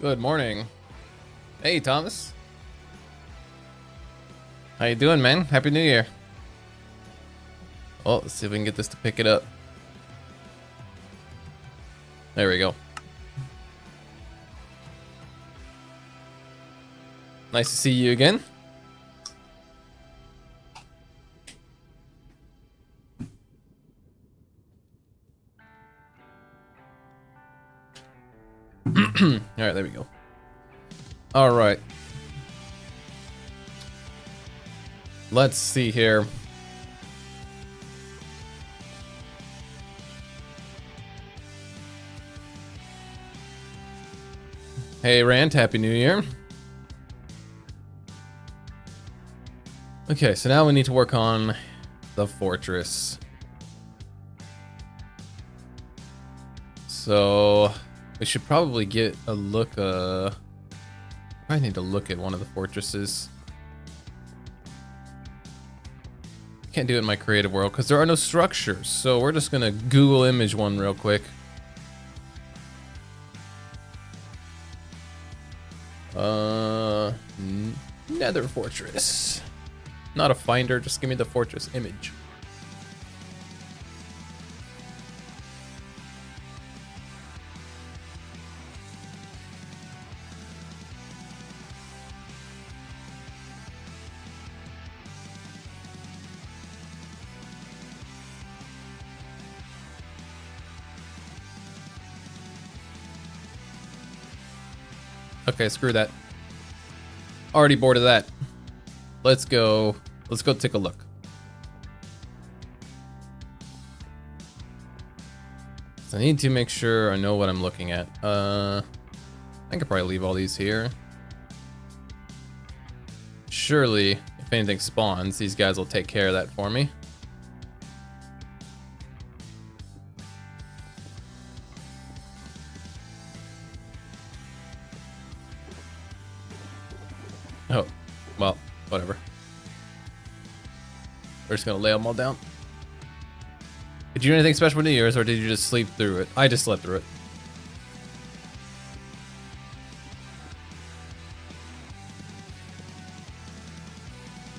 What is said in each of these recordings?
Good morning. Hey, Thomas. How you doing, man? Happy New Year. Oh, let's see if we can get this to pick it up. There we go. Nice to see you again. All right, there we go. All right. Let's see here. Hey, Rand, Happy New Year. Okay, so now we need to work on the fortress. So we should probably get a look. I need to look at one of the fortresses. Can't do it in my creative world because there are no structures. So we're just gonna Google image one real quick. Nether fortress. Not a finder, just give me the fortress image. Okay, screw that. Already bored of that. Let's go take a look. So I need to make sure I know what I'm looking at. I could probably leave all these here. Surely, if anything spawns, these guys will take care of that for me. Oh, well, whatever. We're just gonna lay them all down. Did you do anything special for New Year's, or did you just sleep through it? I just slept through it.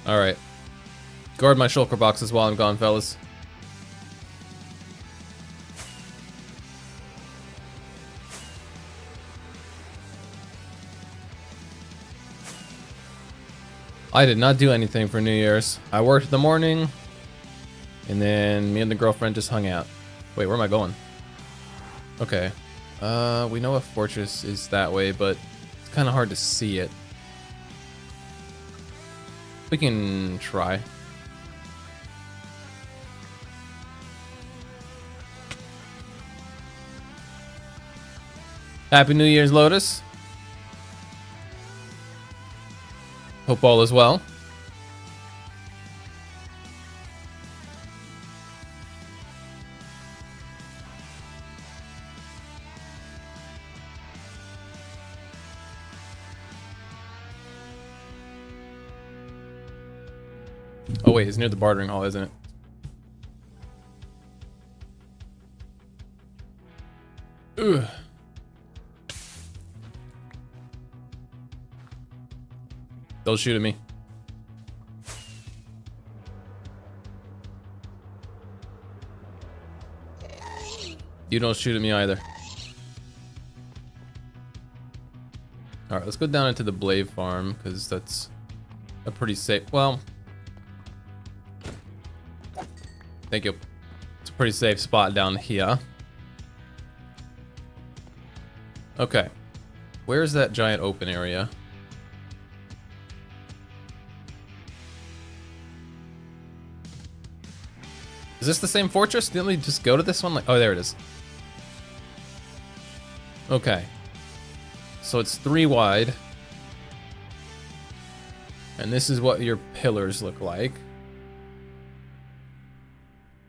Alright. Guard my shulker boxes while I'm gone, fellas. I did not do anything for New Year's. I worked in the morning, and then me and the girlfriend just hung out. Wait, where am I going? Okay. We know a fortress is that way, but it's kind of hard to see it. We can try. Happy New Year's, Lotus. Hope all is well. Oh wait, it's near the bartering hall, isn't it? Ugh. Don't shoot at me. You don't shoot at me either. Alright, let's go down into the Blade Farm, because that's a pretty safe... Well... Thank you. It's a pretty safe spot down here. Okay. Where's that giant open area? Is this the same fortress? Didn't we just go to this one? Like, oh, there it is. Okay. So it's 3 wide. And this is what your pillars look like.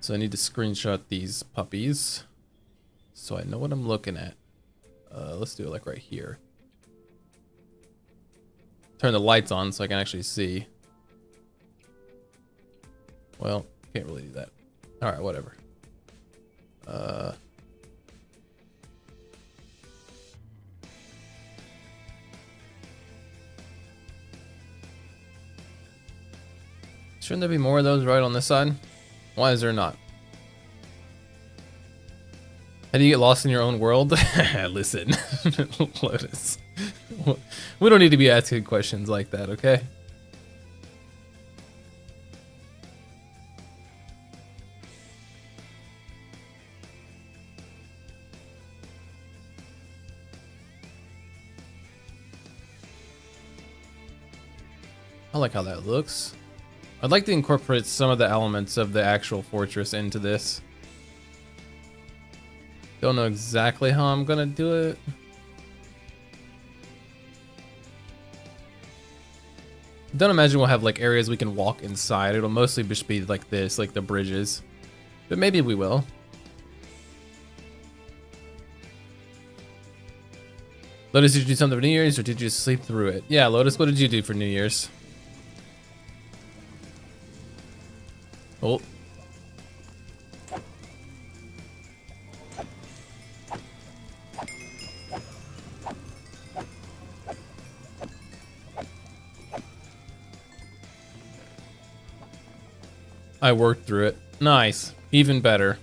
So I need to screenshot these puppies, so I know what I'm looking at. Let's do it like right here. Turn the lights on so I can actually see. Well, can't really do that. All right, whatever. Shouldn't there be more of those right on this side? Why is there not? How do you get lost in your own world? Listen, Lotus. We don't need to be asking questions like that, okay? I like how that looks. I'd like to incorporate some of the elements of the actual fortress into this. Don't know exactly how I'm gonna do it. Don't imagine we'll have like areas we can walk inside. It'll mostly just be like this, like the bridges. But maybe we will. Lotus, did you do something for New Year's or did you just sleep through it? Yeah, Lotus, what did you do for New Year's? Oh. I worked through it. Nice. Even better.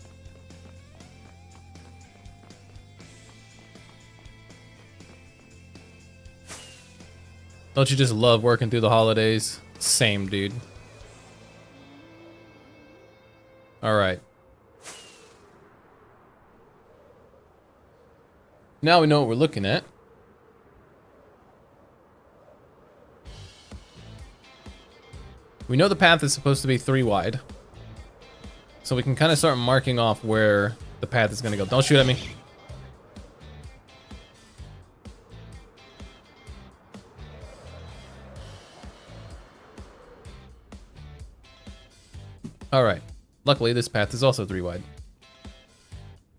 Don't you just love working through the holidays? Same, dude. Alright. Now we know what we're looking at. We know the path is supposed to be 3 wide. So we can kind of start marking off where the path is going to go. Don't shoot at me. Alright. Luckily, this path is also 3 wide.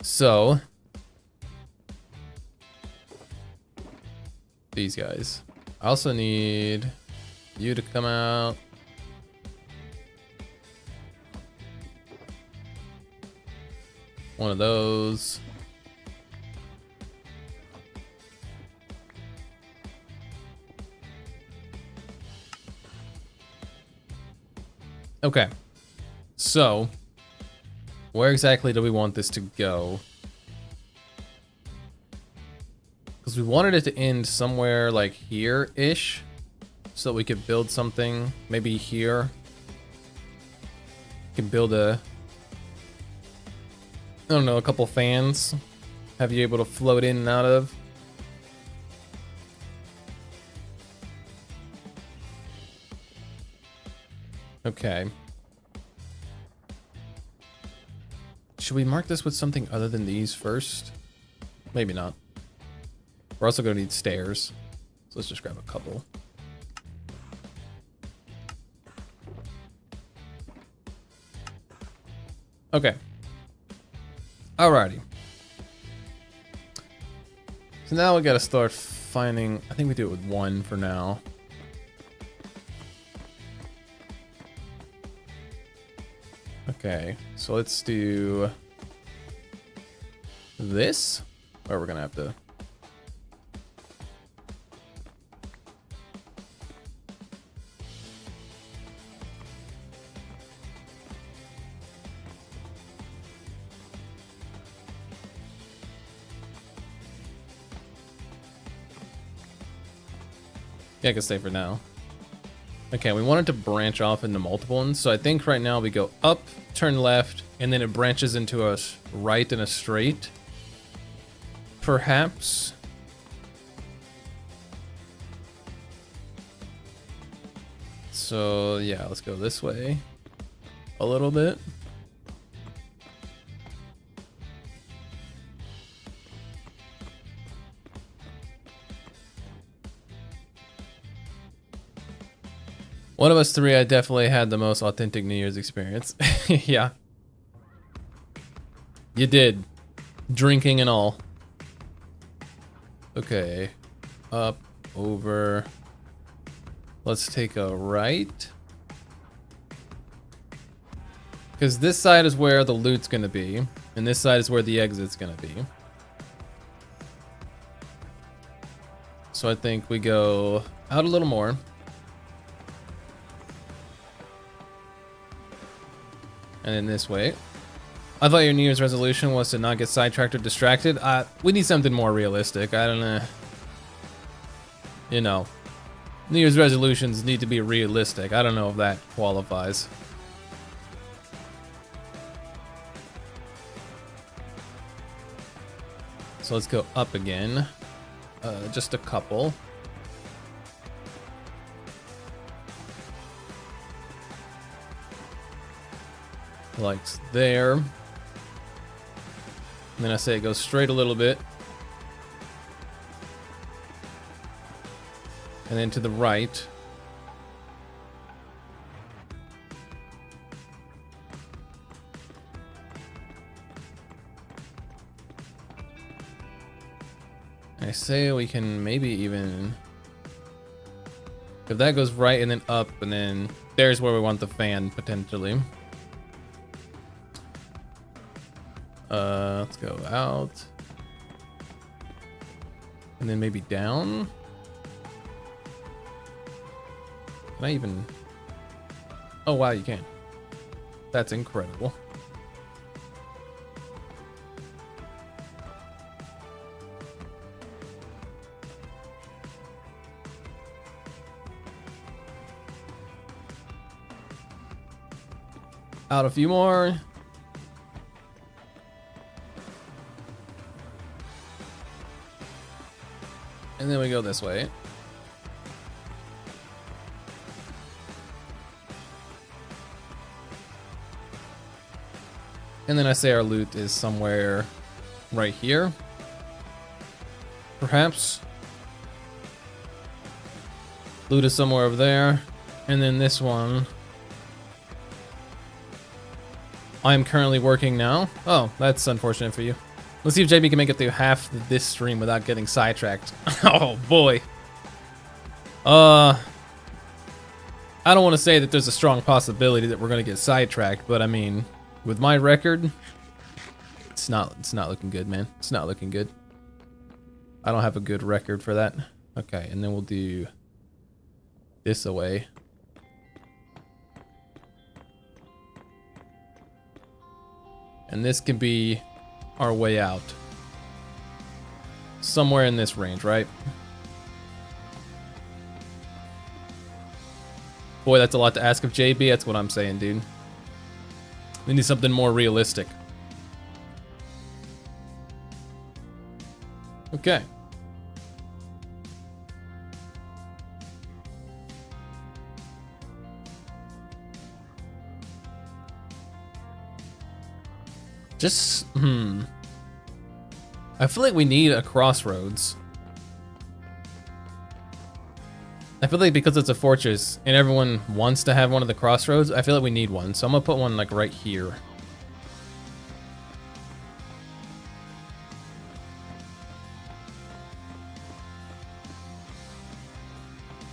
So... these guys. I also need you to come out. One of those. Okay. So, where exactly do we want this to go? Because we wanted it to end somewhere like here-ish, so that we could build something, maybe here. We can build a, I don't know, a couple fans. Have you able to float in and out of. Okay. Should we mark this with something other than these first? Maybe not. We're also going to need stairs. So let's just grab a couple. Okay. Alrighty. So now we got to start finding... I think we do it with 1 for now. Okay, so let's do this, or we're gonna have to. Yeah, I can stay for now. Okay, we wanted to branch off into multiple ones, so I think right now we go up, turn left, and then it branches into a right and a straight. Perhaps. So, yeah, let's go this way a little bit. One of us 3, I definitely had the most authentic New Year's experience. Yeah. You did. Drinking and all. Okay. Up, over. Let's take a right. Because this side is where the loot's gonna be. And this side is where the exit's gonna be. So I think we go out a little more. And then this way. I thought your New Year's resolution was to not get sidetracked or distracted. We need something more realistic. I don't know. You know, New Year's resolutions need to be realistic. I don't know if that qualifies. So let's go up again. Just a couple. Like there. And then I say it goes straight a little bit. And then to the right. I say we can maybe even, if that goes right and then up, and then there's where we want the fan potentially. Let's go out. And then maybe down. Can I even? Oh wow, you can. That's incredible. Out a few more. And then we go this way. And then I say our loot is somewhere right here. Perhaps. Loot is somewhere over there. And then this one. I am currently working now. Oh, that's unfortunate for you. Let's see if JB can make it through half this stream without getting sidetracked. Oh boy. I don't want to say that there's a strong possibility that we're gonna get sidetracked, but I mean, with my record, it's not looking good, man. It's not looking good. I don't have a good record for that. Okay, and then we'll do this away. And this can be our way out. Somewhere in this range, right? Boy, that's a lot to ask of JB. That's what I'm saying, dude. We need something more realistic. Okay. Just, I feel like we need a crossroads. I feel like because it's a fortress and everyone wants to have one of the crossroads, I feel like we need one. So I'm gonna put one like right here.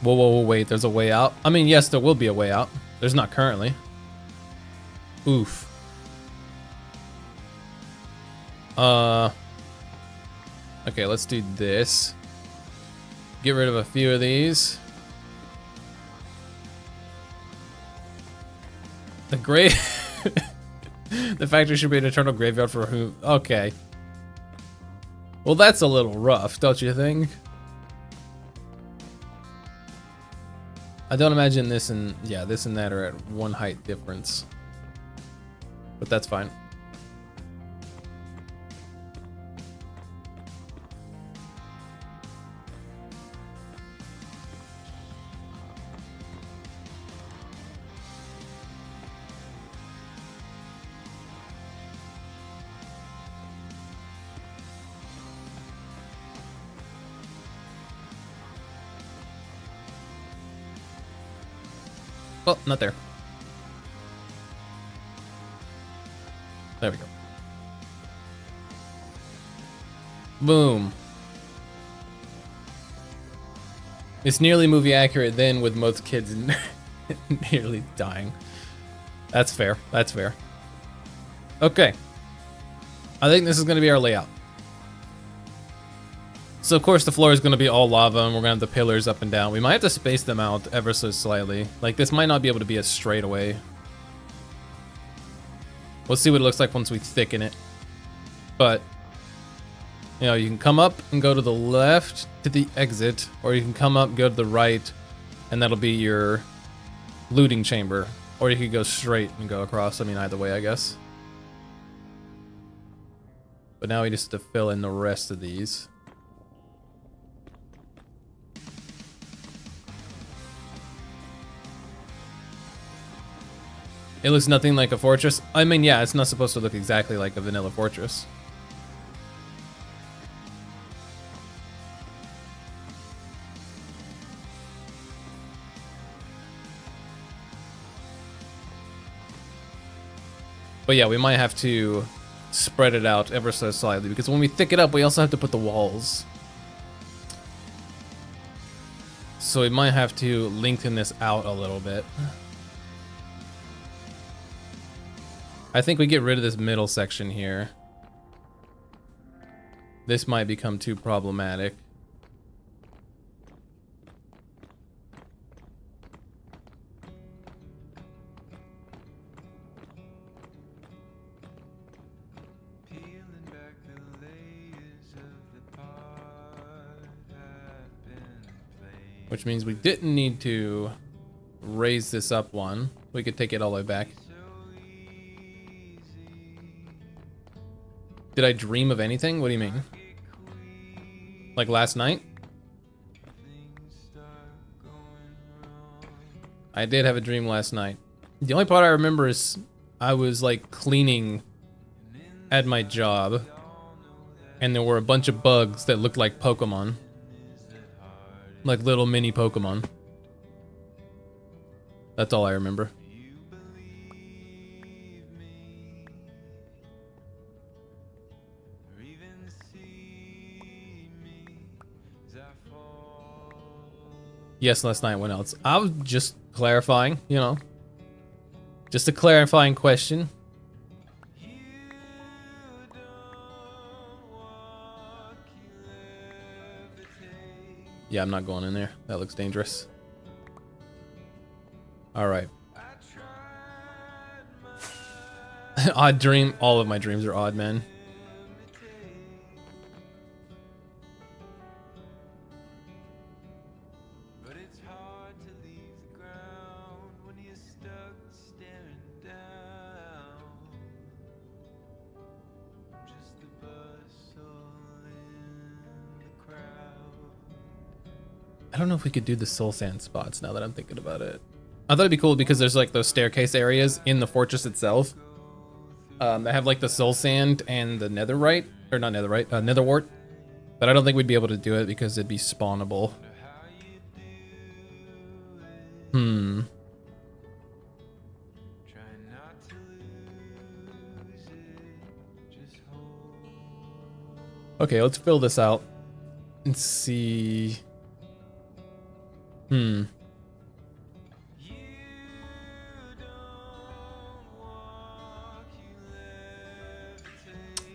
Whoa, whoa, whoa, wait, there's a way out? I mean, yes, there will be a way out. There's not currently. Oof. Okay, let's do this. Get rid of a few of these. The grave. The factory should be an eternal graveyard for who? Okay. Well, that's a little rough, don't you think? I don't imagine this and this and that are at one height difference. But that's fine. Well, not there. There we go. Boom. It's nearly movie accurate then with most kids nearly dying. That's fair. That's fair. Okay. I think this is going to be our layout. So of course the floor is going to be all lava and we're going to have the pillars up and down. We might have to space them out ever so slightly. Like this might not be able to be a straightaway. We'll see what it looks like once we thicken it. But, you know, you can come up and go to the left to the exit, or you can come up, go to the right, and that'll be your looting chamber. Or you could go straight and go across. I mean, either way, I guess. But now we just have to fill in the rest of these. It looks nothing like a fortress. I mean, yeah, it's not supposed to look exactly like a vanilla fortress. But yeah, we might have to spread it out ever so slightly, because when we thick it up, we also have to put the walls. So we might have to lengthen this out a little bit. I think we get rid of this middle section here. This might become too problematic. Which means we didn't need to raise this up one. We could take it all the way back. Did I dream of anything? What do you mean? Like last night? I did have a dream last night. The only part I remember is I was like cleaning at my job, and there were a bunch of bugs that looked like Pokemon. Like little mini Pokemon. That's all I remember. Yes, last night. When else? I was just clarifying, you know. Just a clarifying question. Yeah, I'm not going in there. That looks dangerous. All right. Odd dream. All of my dreams are odd, man. I don't know if we could do the soul sand spots now that I'm thinking about it. I thought it'd be cool because there's like those staircase areas in the fortress itself. That have like the soul sand and the netherite, or not netherite, netherwart. But I don't think we'd be able to do it because it'd be spawnable. Okay, let's fill this out and see. We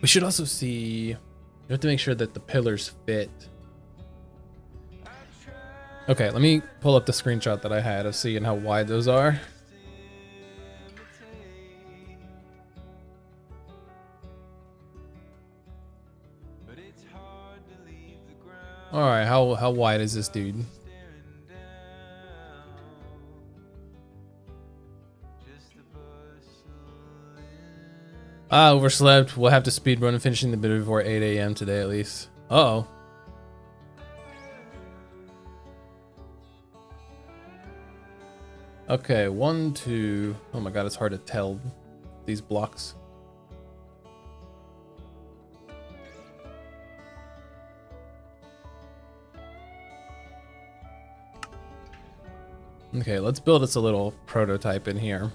should also see. You have to make sure that the pillars fit. Okay, let me pull up the screenshot that I had of seeing how wide those are. All right, how wide is this dude? Ah, overslept. We'll have to speedrun and finishing the bit before 8 a.m. today at least. Uh-oh. Okay, 1, 2. Oh my god, it's hard to tell these blocks. Okay, let's build us a little prototype in here.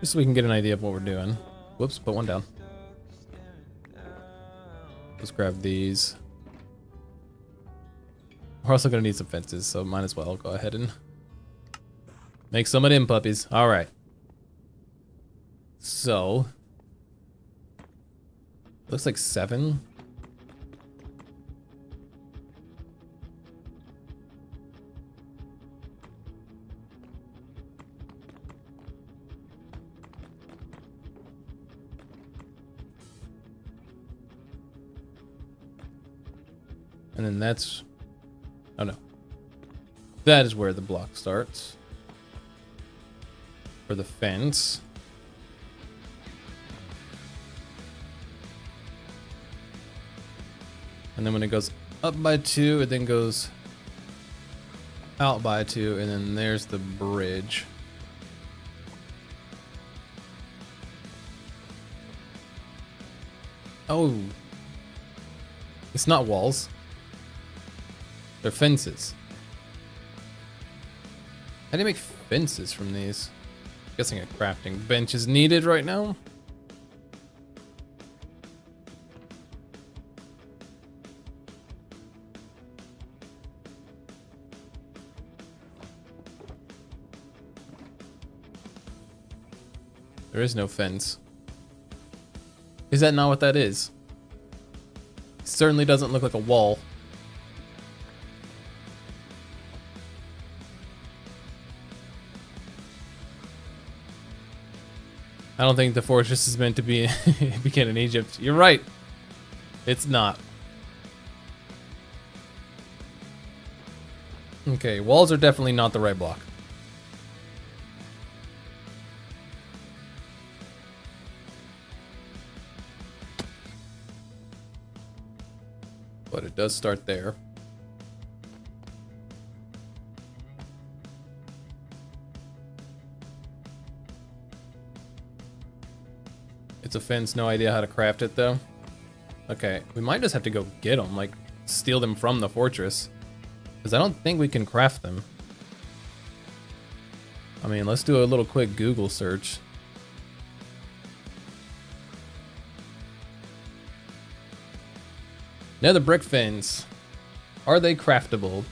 Just so we can get an idea of what we're doing. Whoops, put one down. Let's grab these. We're also gonna need some fences, so might as well go ahead and make some of them puppies. All right. So, looks like 7. And then that's... Oh no. That is where the block starts. For the fence. And then when it goes up by 2, it then goes out by 2, and then there's the bridge. Oh. It's not walls. They're fences. How do you make fences from these? Guessing a crafting bench is needed right now. There is no fence. Is that not what that is? It certainly doesn't look like a wall. I don't think the fortress is meant to be begin in Egypt. You're right. It's not. Okay, walls are definitely not the right block. But it does start there. It's a fence, no idea how to craft it though. Okay, we might just have to go get them, like steal them from the fortress. Because I don't think we can craft them. I mean, let's do a little quick Google search. Nether brick fins. Are they craftable?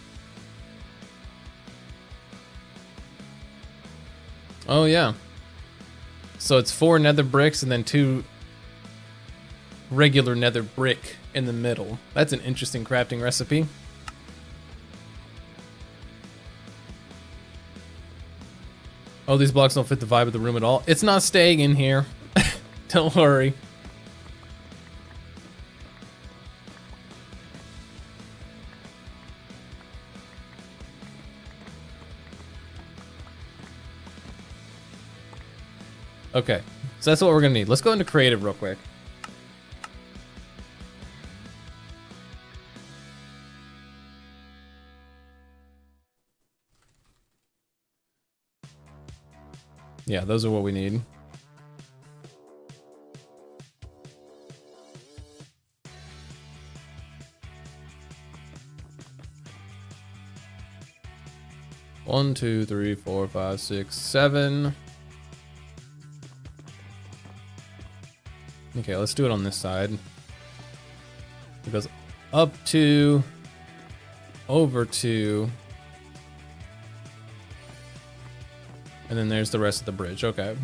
Oh yeah. So it's 4 nether bricks and then 2 regular nether brick in the middle. That's an interesting crafting recipe. Oh, these blocks don't fit the vibe of the room at all. It's not staying in here. Don't worry. Okay, so that's what we're gonna need. Let's go into creative real quick. Yeah, those are what we need. One, 2, 3, 4, 5, 6, 7. Okay, let's do it on this side. It goes up 2, over 2, and then there's the rest of the bridge. Okay.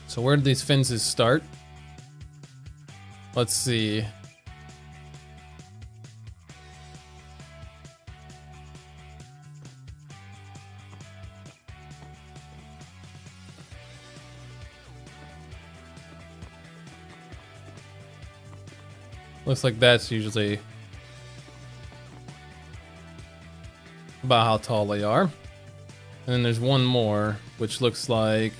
So where do these fences start? Let's see. Looks like that's usually about how tall they are. And then there's one more, which looks like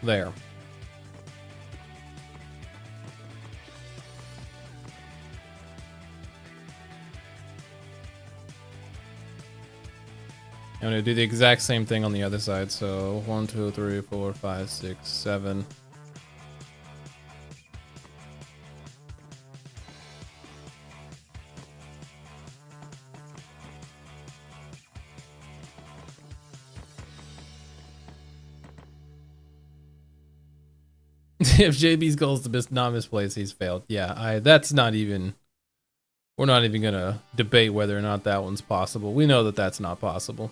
there. I'm gonna do the exact same thing on the other side. So 1, 2, 3, 4, 5, 6, 7. If JB's goal is to not misplace, he's failed. Yeah, that's not even... We're not even gonna debate whether or not that one's possible. We know that that's not possible.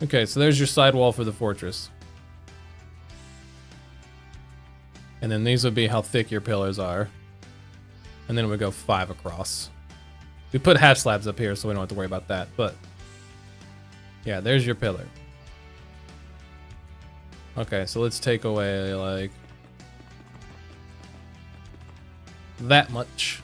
Okay, so there's your sidewall for the fortress. And then these would be how thick your pillars are. And then it would go 5 across. We put half slabs up here, so we don't have to worry about that, but... yeah, there's your pillar. Okay, so let's take away, like... that much.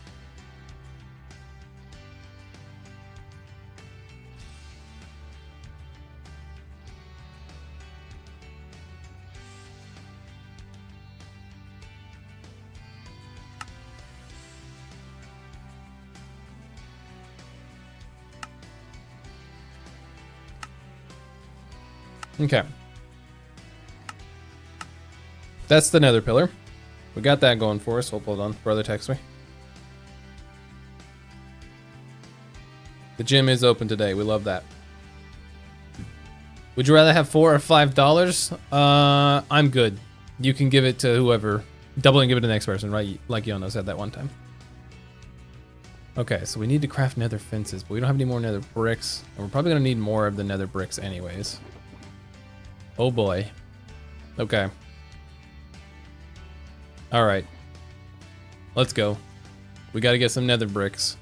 Okay. That's the nether pillar. We got that going for us. Hold on. Brother text me. The gym is open today. We love that. Would you rather have $4 or $5? I'm good. You can give it to whoever. Double and give it to the next person, right? Like Yono said that one time. Okay, so we need to craft nether fences, but we don't have any more nether bricks. And we're probably going to need more of the nether bricks anyways. Oh boy. Okay. Alright. Let's go. We gotta get some nether bricks.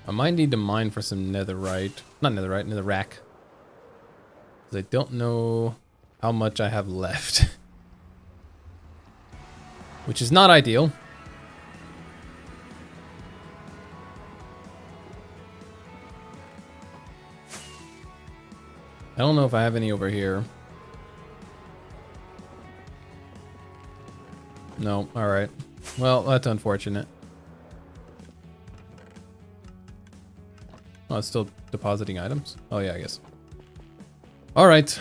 I might need to mine for some netherite. Not netherite, netherrack. Because I don't know how much I have left. Which is not ideal. I don't know if I have any over here. No, alright. Well, that's unfortunate. Oh, it's still depositing items? Oh yeah, I guess. Alright.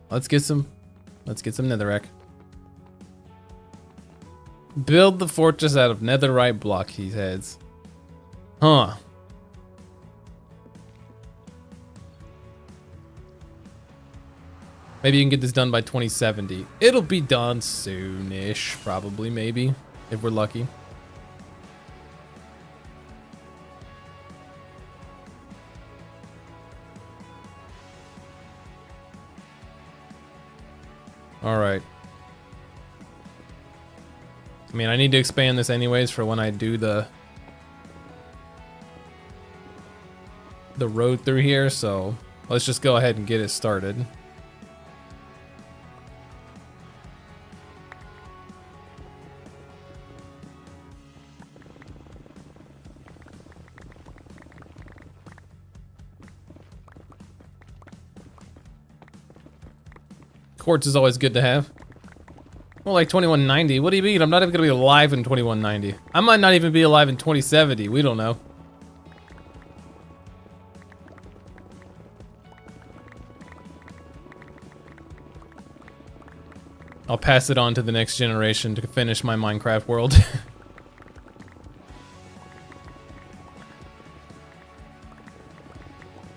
Let's get some netherrack. Build the fortress out of netherite block, he says. Huh. Maybe you can get this done by 2070. It'll be done soonish, probably, maybe, if we're lucky. Alright. I mean, I need to expand this anyways for when I do the road through here, so let's just go ahead and get it started. Quartz is always good to have. Well, like 2190. What do you mean? I'm not even gonna be alive in 2190. I might not even be alive in 2070. We don't know. I'll pass it on to the next generation to finish my Minecraft world.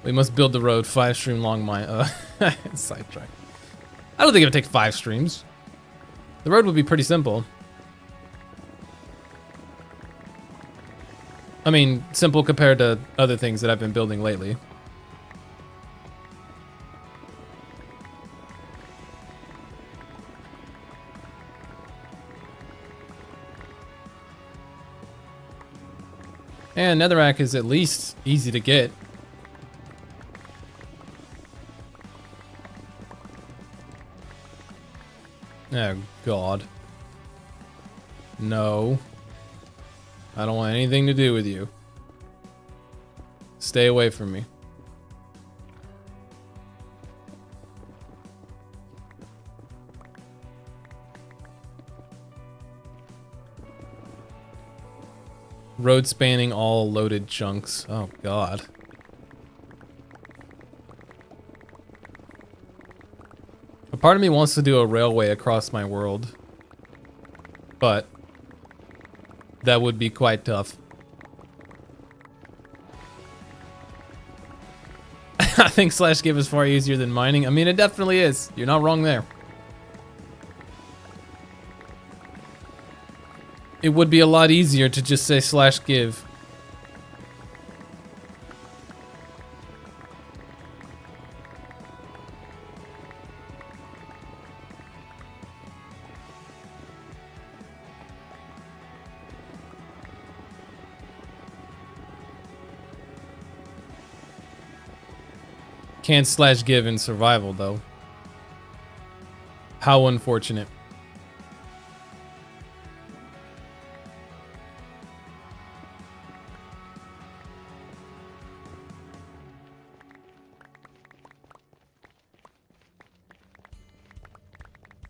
We must build the road 5 stream long mine. Sidetrack. I don't think it would take 5 streams. The road would be pretty simple. I mean, simple compared to other things that I've been building lately. And netherrack is at least easy to get. Oh, God. No. I don't want anything to do with you. Stay away from me. Road spanning all loaded chunks. Oh, God. A part of me wants to do a railway across my world, but That would be quite tough. I think slash give is far easier than mining. I mean, it definitely is. You're not wrong there. It would be a lot easier to just say slash give. Can't slash give in survival, though. How unfortunate.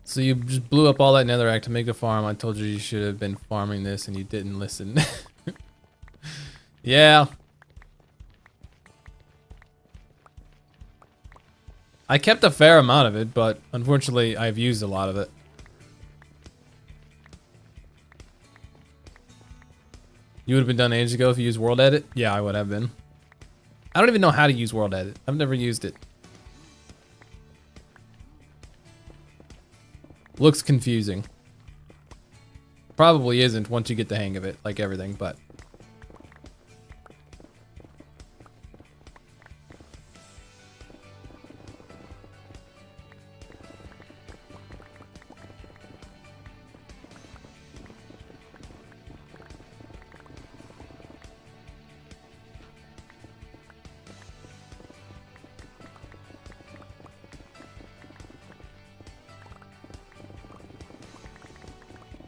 So you just blew up all that netherrack to make a farm. I told you you should have been farming this and you didn't listen. Yeah. I kept a fair amount of it, but unfortunately I've used a lot of it. You would have been done ages ago if you used World Edit? Yeah, I would have been. I don't even know how to use World Edit. I've never used it. Looks confusing. Probably isn't once you get the hang of it, like everything, but...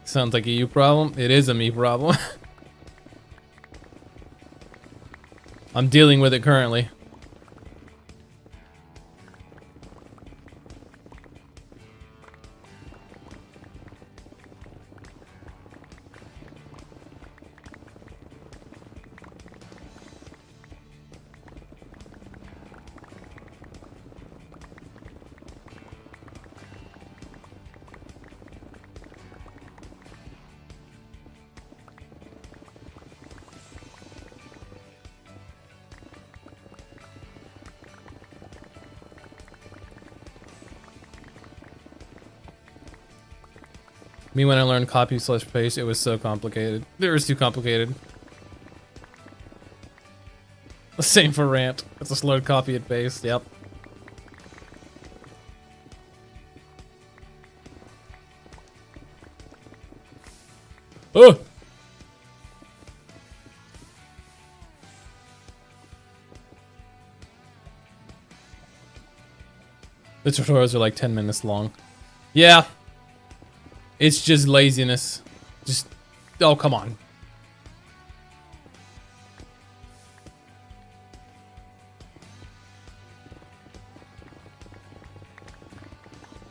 Sounds like a you problem. It is a me problem. I'm dealing with it currently. Me when I learned copy slash paste, it was so complicated. It was too complicated. The same for rant. It's just load, copy, and paste. Yep. Oh! The tutorials are like 10 minutes long. Yeah. It's just laziness. Just, oh, come on.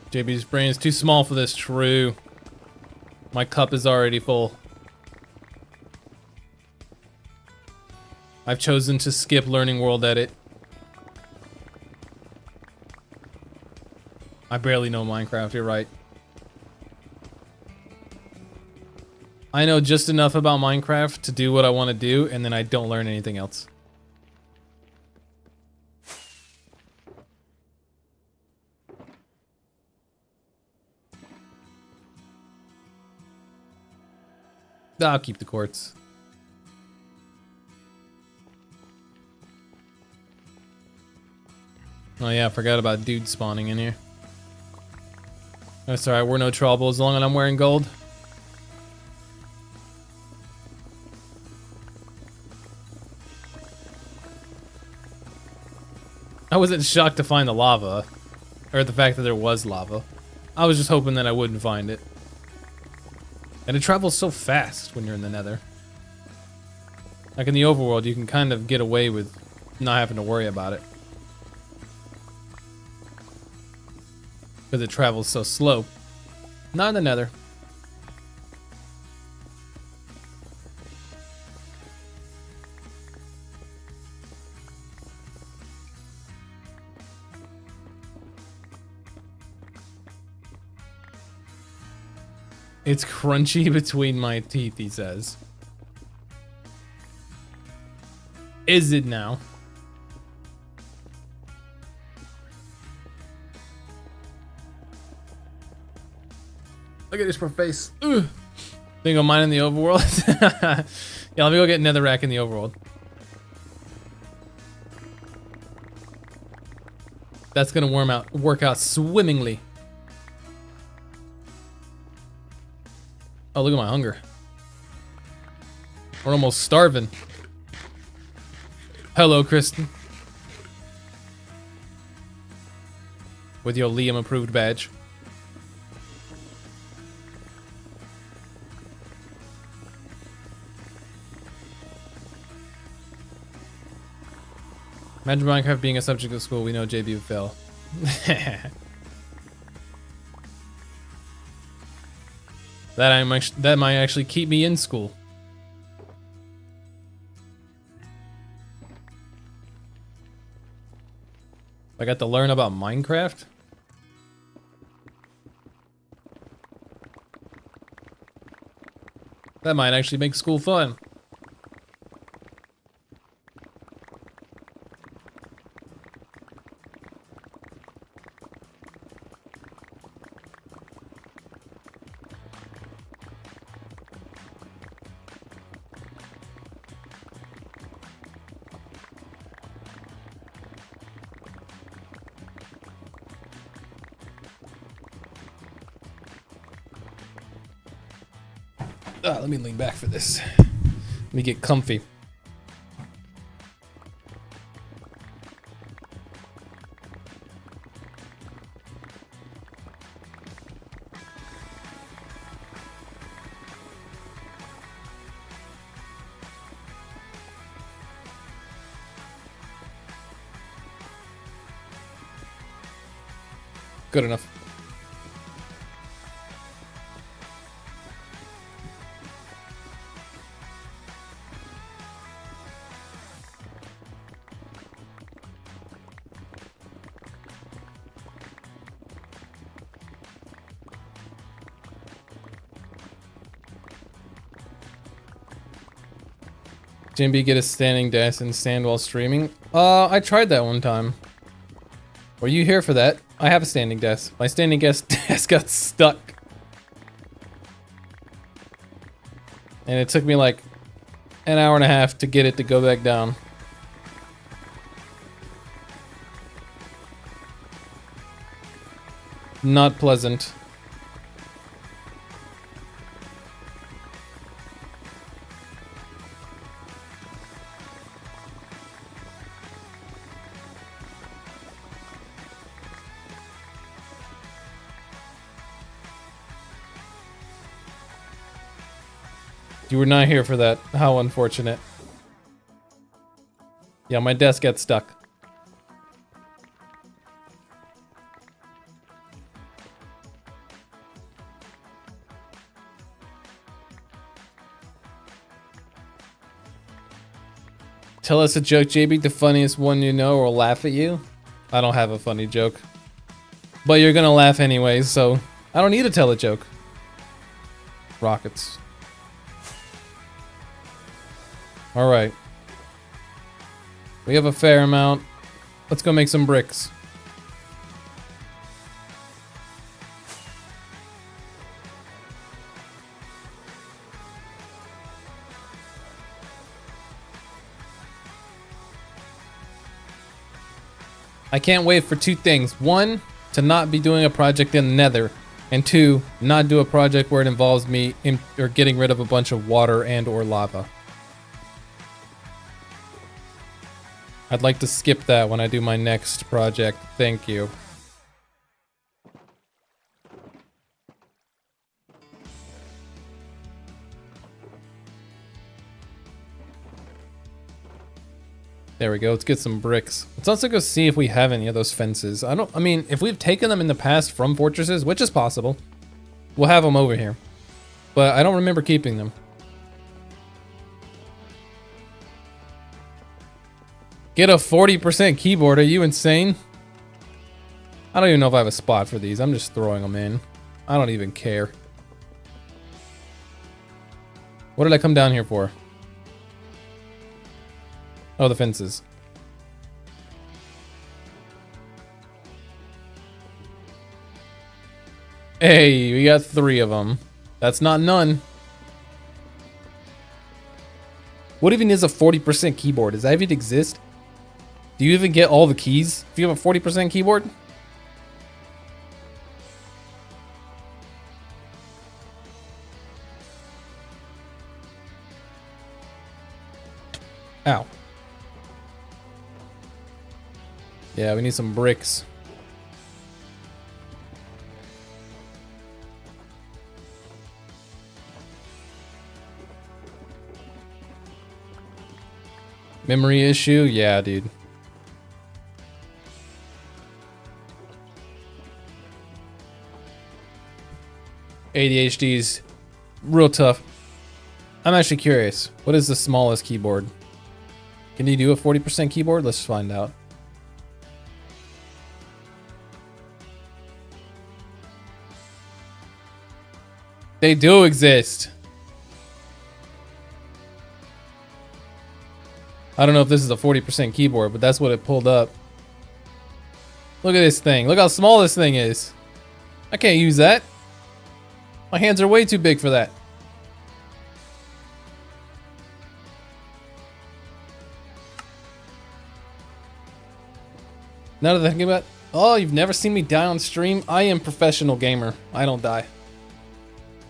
JB's brain is too small for this. True. My cup is already full. I've chosen to skip learning World Edit. I barely know Minecraft, you're right. I know just enough about Minecraft to do what I want to do, and then I don't learn anything else. I'll keep the quartz. Oh yeah, I forgot about dudes spawning in here. That's alright, we're no trouble as long as I'm wearing gold. I wasn't shocked to find the lava, or the fact that there was lava. I was just hoping that I wouldn't find it. And it travels so fast when you're in the nether. Like in the overworld, you can kind of get away with not having to worry about it. Because it travels so slow. Not in the nether. It's crunchy between my teeth, he says. is it now? Look at this poor face. Ugh. Think of mine in the overworld? Yeah, let me go get netherrack in the overworld. That's gonna work out swimmingly. Oh, look at my hunger. We're almost starving. Hello, Kristen. With your Liam approved badge. Imagine Minecraft being a subject of school. We know JB would fail. That might actually keep me in school. I got to learn about Minecraft. That might actually make school fun. Let me lean back for this. Let me get comfy. Good enough. Jimby get a standing desk and stand while streaming? I tried that one time. Were you here for that? I have a standing desk. My standing desk got stuck. And it took me like an hour and a half to get it to go back down. Not pleasant. You were not here for that. How unfortunate. Yeah, my desk got stuck. Tell us a joke, JB, the funniest one you know, or we'll laugh at you. I don't have a funny joke. But you're gonna laugh anyways, so I don't need to tell a joke. Rockets. Alright. We have a fair amount. Let's go make some bricks. I can't wait for two things. One, to not be doing a project in the Nether. And two, not do a project where it involves me or getting rid of a bunch of water and or lava. I'd like to skip that when I do my next project. Thank you. There we go. Let's get some bricks. Let's also go see if we have any of those fences. I mean, if we've taken them in the past from fortresses, which is possible, we'll have them over here. But I don't remember keeping them. Get a 40% keyboard, are you insane? I don't even know if I have a spot for these. I'm just throwing them in. I don't even care. What did I come down here for? Oh, the fences. Hey, we got 3 of them. That's not none. What even is a 40% keyboard? Does that even exist? Do you even get all the keys if you have a 40% keyboard? Ow. Yeah, we need some bricks. Memory issue? Yeah, dude. ADHD's real tough. I'm actually curious. What is the smallest keyboard? Can you do a 40% keyboard? Let's find out. They do exist. I don't know if this is a 40% keyboard, but that's what it pulled up. Look at this thing. Look how small this thing is. I can't use that. My hands are way too big for that. Now that I think about it, oh, you've never seen me die on stream? I am professional gamer. I don't die.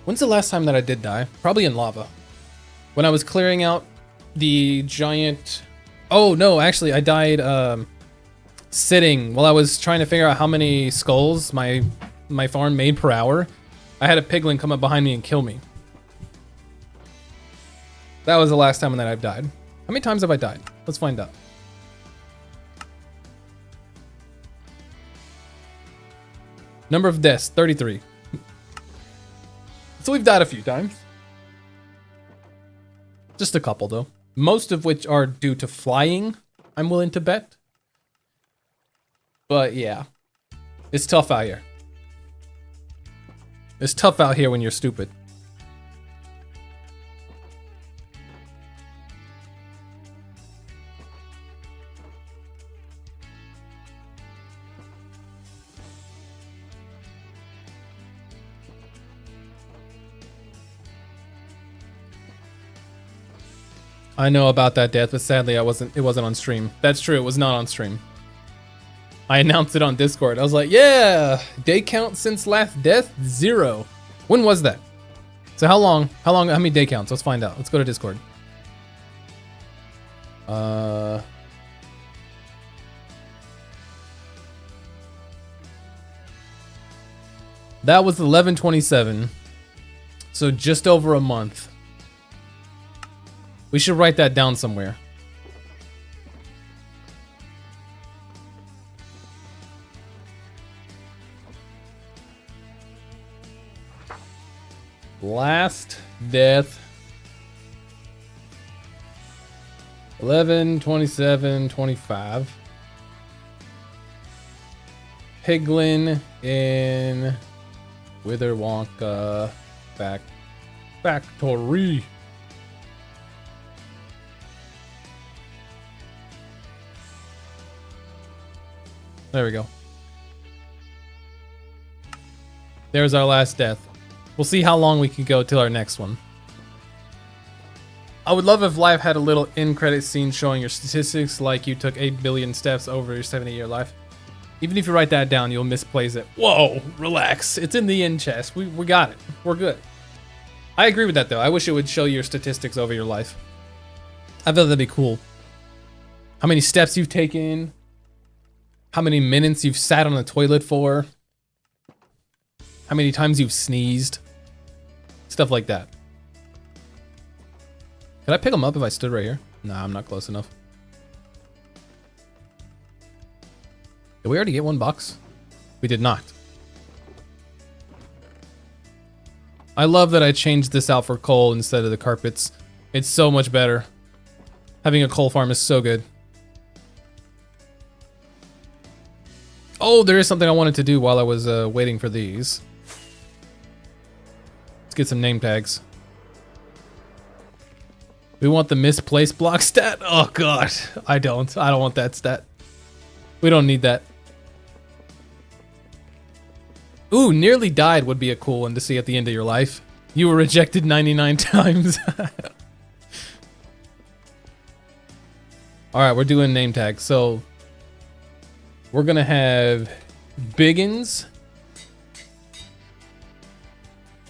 When's the last time that I did die? Probably in lava. When I was clearing out the giant... Oh, no, actually, I died sitting while I was trying to figure out how many skulls my farm made per hour. I had a piglin come up behind me and kill me. That was the last time that I've died. How many times have I died? Let's find out. Number of deaths, 33. So we've died a few times. Just a couple, though. Most of which are due to flying, I'm willing to bet. But yeah, it's tough out here. It's tough out here when you're stupid. I know about that death, but sadly it wasn't on stream. That's true, it was not on stream. I announced it on Discord. I was like, yeah, day count since last death, 0. When was that? So how many day counts? Let's find out. Let's go to Discord. That was 11/27. So just over a month. We should write that down somewhere. Last death 11/27/25. Piglin in Witherwonka Factory. There we go. There's our last death. We'll see how long we can go till our next one. I would love if live had a little end credit scene showing your statistics, like you took 8 billion steps over your 70-year life. Even if you write that down, you'll misplace it. Whoa, relax. It's in the end chest. We got it. We're good. I agree with that, though. I wish it would show your statistics over your life. I thought that'd be cool. How many steps you've taken. How many minutes you've sat on the toilet for. How many times you've sneezed. Stuff like that. Could I pick them up if I stood right here? Nah, I'm not close enough. Did we already get one box? We did not. I love that I changed this out for coal instead of the carpets. It's so much better. Having a coal farm is so good. Oh, there is something I wanted to do while I was waiting for these. Let's get some name tags. We want the misplaced block stat? Oh god, I don't want that stat. We don't need that. Ooh, nearly died would be a cool one to see at the end of your life. You were rejected 99 times. Alright, we're doing name tags. So, we're gonna have Biggins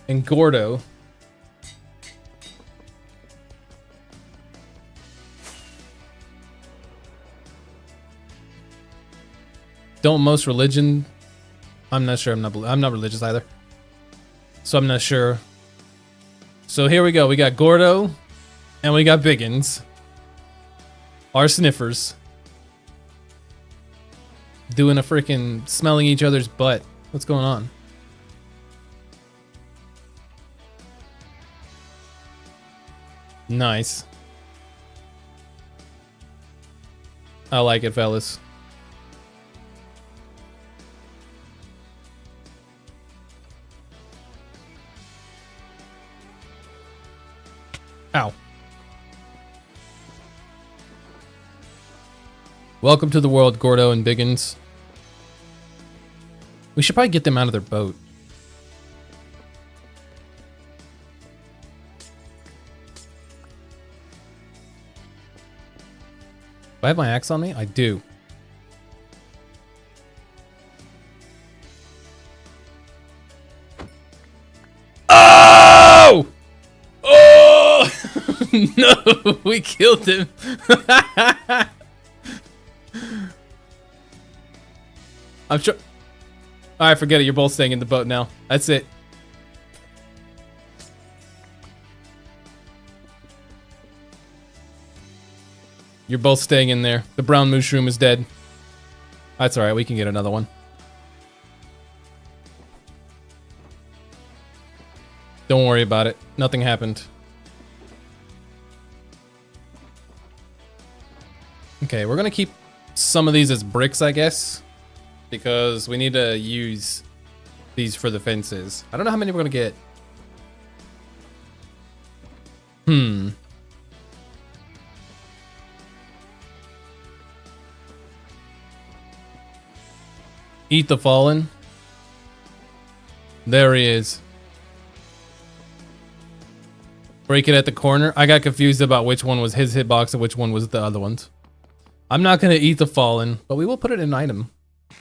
and Gordo. Don't most religion... I'm not sure. I'm not religious either. So I'm not sure. So here we go. We got Gordo and we got Biggins. Our sniffers. Doing a freaking smelling each other's butt. What's going on? Nice. I like it, fellas. Ow. Welcome to the world, Gordo and Biggins. We should probably get them out of their boat. Do I have my axe on me? I do. Oh! Oh! No, we killed him. I'm sure. Alright, forget it. You're both staying in the boat now. That's it. You're both staying in there. The brown mushroom is dead. That's alright. We can get another one. Don't worry about it. Nothing happened. Okay, we're gonna keep some of these as bricks, I guess, because we need to use these for the fences. I don't know how many we're gonna get. Eat the Fallen. There he is. Break it at the corner. I got confused about which one was his hitbox and which one was the other one's. I'm not gonna eat the Fallen, but we will put it in an item.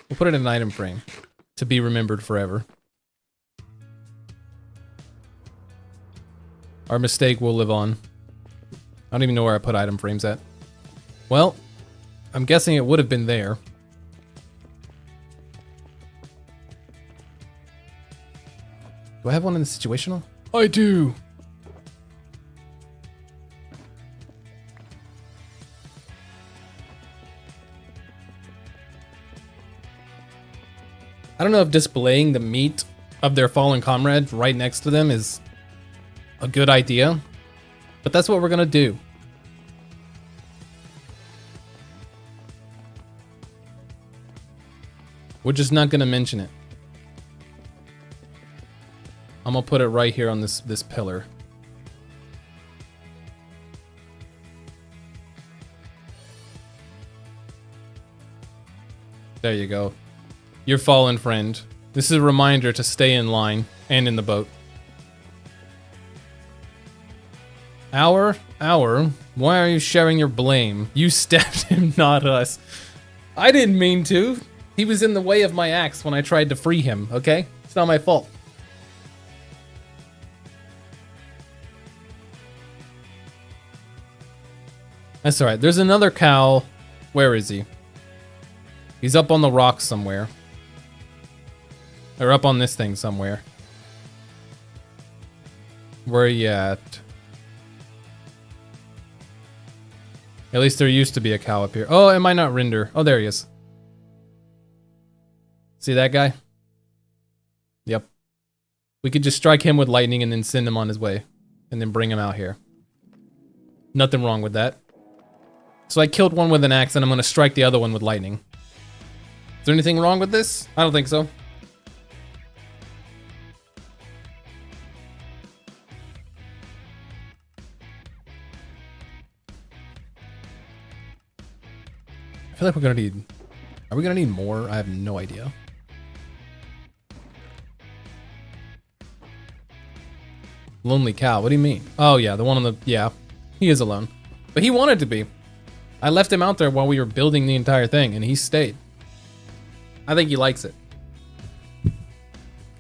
We'll put it in an item frame to be remembered forever. Our mistake will live on. I don't even know where I put item frames at. Well, I'm guessing it would have been there. Do I have one in the situational? I do. I don't know if displaying the meat of their fallen comrade right next to them is a good idea, but that's what we're gonna do. We're just not gonna mention it. I'm gonna put it right here on this pillar. There you go. Your fallen friend. This is a reminder to stay in line and in the boat. Hour? Why are you sharing your blame? You stabbed him, not us. I didn't mean to. He was in the way of my axe when I tried to free him, okay? It's not my fault. That's alright. There's another cow. Where is he? He's up on the rock somewhere. Or up on this thing somewhere. Where are you at? At least there used to be a cow up here. Oh, it might not render. Oh, there he is. See that guy? Yep. We could just strike him with lightning and then send him on his way. And then bring him out here. Nothing wrong with that. So I killed one with an axe and I'm going to strike the other one with lightning. Is there anything wrong with this? I don't think so. I feel like we're gonna need... Are we gonna need more? I have no idea. Lonely cow, what do you mean? Oh yeah, the one on the... Yeah, he is alone. But he wanted to be. I left him out there while we were building the entire thing, and he stayed. I think he likes it.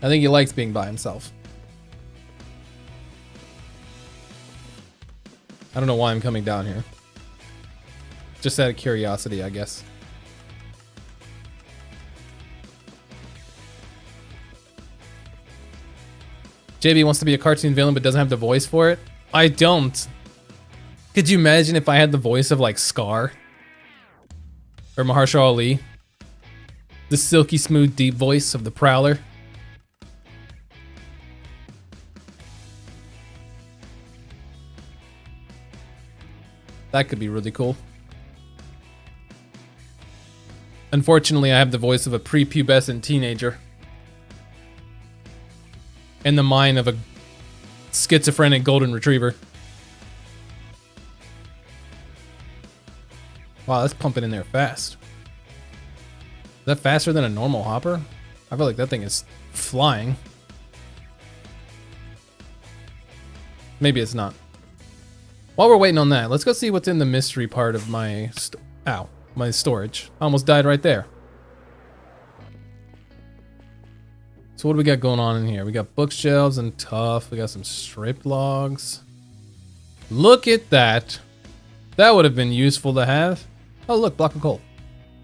I think he likes being by himself. I don't know why I'm coming down here. Just out of curiosity, I guess. JB wants to be a cartoon villain but doesn't have the voice for it. I don't. Could you imagine if I had the voice of like Scar? Or Mahershala Ali? The silky smooth deep voice of the Prowler? That could be really cool. Unfortunately, I have the voice of a prepubescent teenager. And the mind of a schizophrenic golden retriever. Wow, that's pumping in there fast. Is that faster than a normal hopper? I feel like that thing is flying. Maybe it's not. While we're waiting on that, let's go see what's in the mystery part of my my storage. I almost died right there. So what do we got going on in here? We got bookshelves and tough. We got some stripped logs. Look at that. That would have been useful to have. Oh, look, block of coal.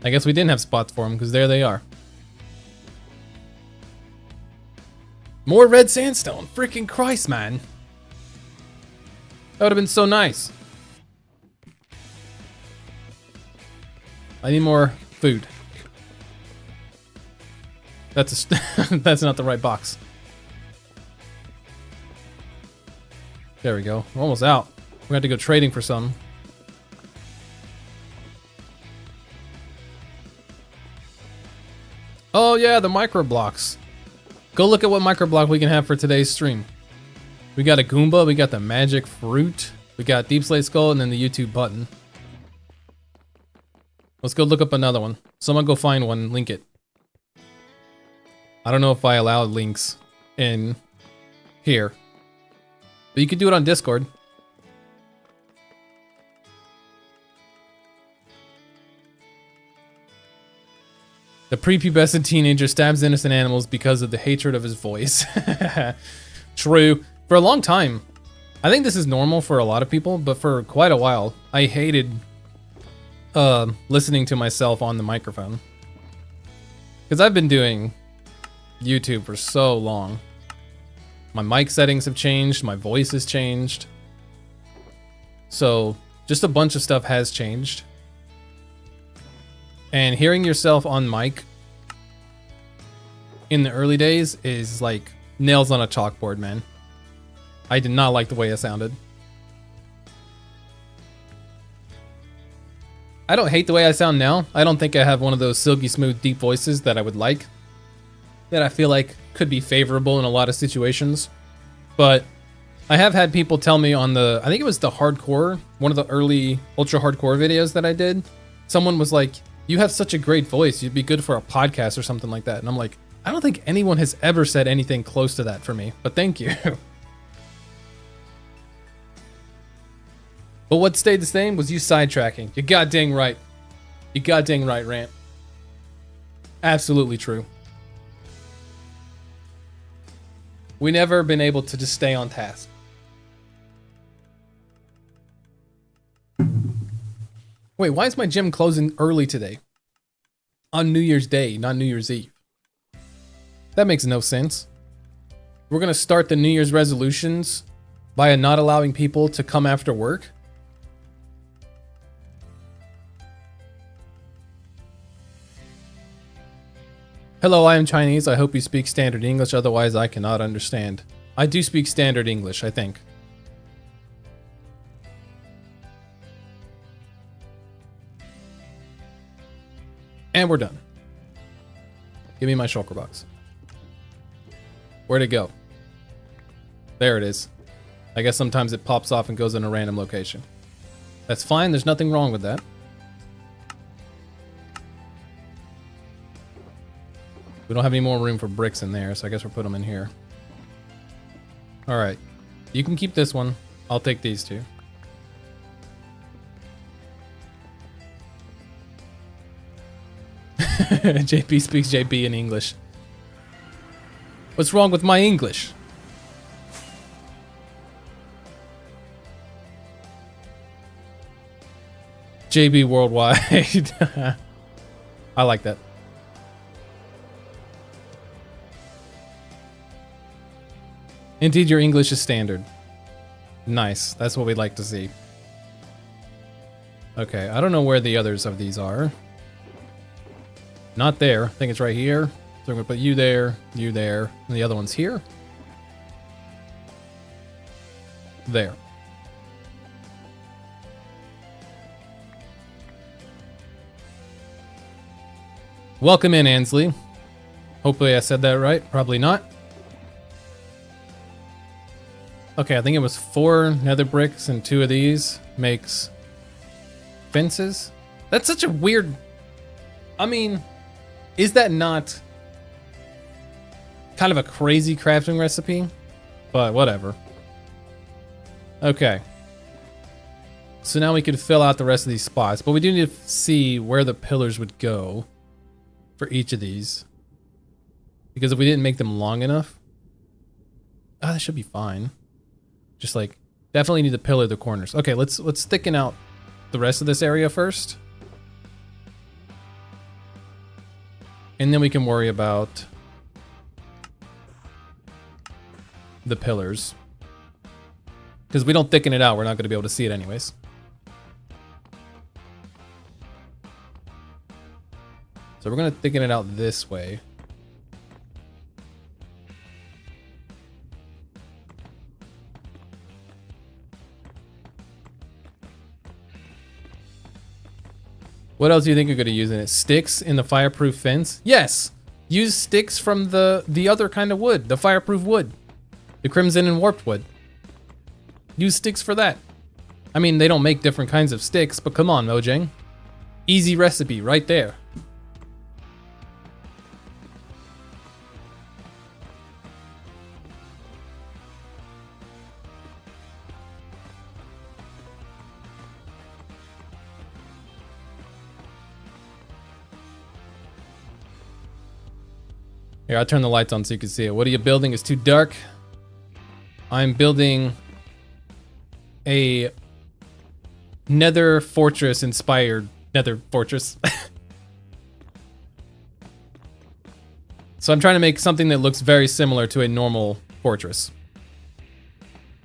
I guess we didn't have spots for them because there they are. More red sandstone. Freaking Christ, man. That would have been so nice. I need more food. That's that's not the right box. There we go. We're almost out. We're gonna have to go trading for some. Oh yeah, the micro blocks. Go look at what micro block we can have for today's stream. We got a Goomba, we got the magic fruit, we got Deep Slate Skull, and then the YouTube button. Let's go look up another one. Someone go find one, link it. I don't know if I allow links in here. But you could do it on Discord. The prepubescent teenager stabs innocent animals because of the hatred of his voice. True. For a long time, I think this is normal for a lot of people, but for quite a while, I hated listening to myself on the microphone. Because I've been doing YouTube for so long. My mic settings have changed, my voice has changed. So, just a bunch of stuff has changed. And hearing yourself on mic in the early days is like nails on a chalkboard, man. I did not like the way it sounded. I don't hate the way I sound now. I don't think I have one of those silky smooth deep voices that I would like. That I feel like could be favorable in a lot of situations. But I have had people tell me on the, I think it was the hardcore, one of the early ultra hardcore videos that I did. Someone was like, you have such a great voice. You'd be good for a podcast or something like that. And I'm like, I don't think anyone has ever said anything close to that for me, but thank you. But what stayed the same was you sidetracking. You're goddamn right. You goddamn right, Rant. Absolutely true. We never been able to just stay on task. Wait, why is my gym closing early today? On New Year's Day, not New Year's Eve. That makes no sense. We're gonna start the New Year's resolutions by not allowing people to come after work? Hello, I am Chinese. I hope you speak standard English, otherwise I cannot understand. I do speak standard English, I think. And we're done. Give me my shulker box. Where'd it go? There it is. I guess sometimes it pops off and goes in a random location. That's fine, there's nothing wrong with that. We don't have any more room for bricks in there, so I guess we'll put them in here. All right. You can keep this one. I'll take these two. JP speaks JP in English. What's wrong with my English? JB Worldwide. I like that. Indeed, your English is standard. Nice. That's what we'd like to see. Okay, I don't know where the others of these are. Not there. I think it's right here. So I'm going to put you there, and the other one's here. There. Welcome in, Ansley. Hopefully I said that right. Probably not. Okay, I think it was 4 nether bricks and 2 of these makes fences. That's such a weird... I mean, is that not kind of a crazy crafting recipe? But whatever. Okay. So now we could fill out the rest of these spots, but we do need to see where the pillars would go for each of these. Because if we didn't make them long enough... Ah, that should be fine. Just like, definitely need to pillar the corners. Okay, let's thicken out the rest of this area first. And then we can worry about the pillars. Because if we don't thicken it out, we're not going to be able to see it anyways. So we're going to thicken it out this way. What else do you think you're going to use in it? Sticks in the fireproof fence? Yes! Use sticks from the other kind of wood. The fireproof wood. The crimson and warped wood. Use sticks for that. I mean, they don't make different kinds of sticks, but come on, Mojang. Easy recipe right there. Here, I'll turn the lights on so you can see it. What are you building? It's too dark. I'm building a nether fortress inspired nether fortress. So I'm trying to make something that looks very similar to a normal fortress.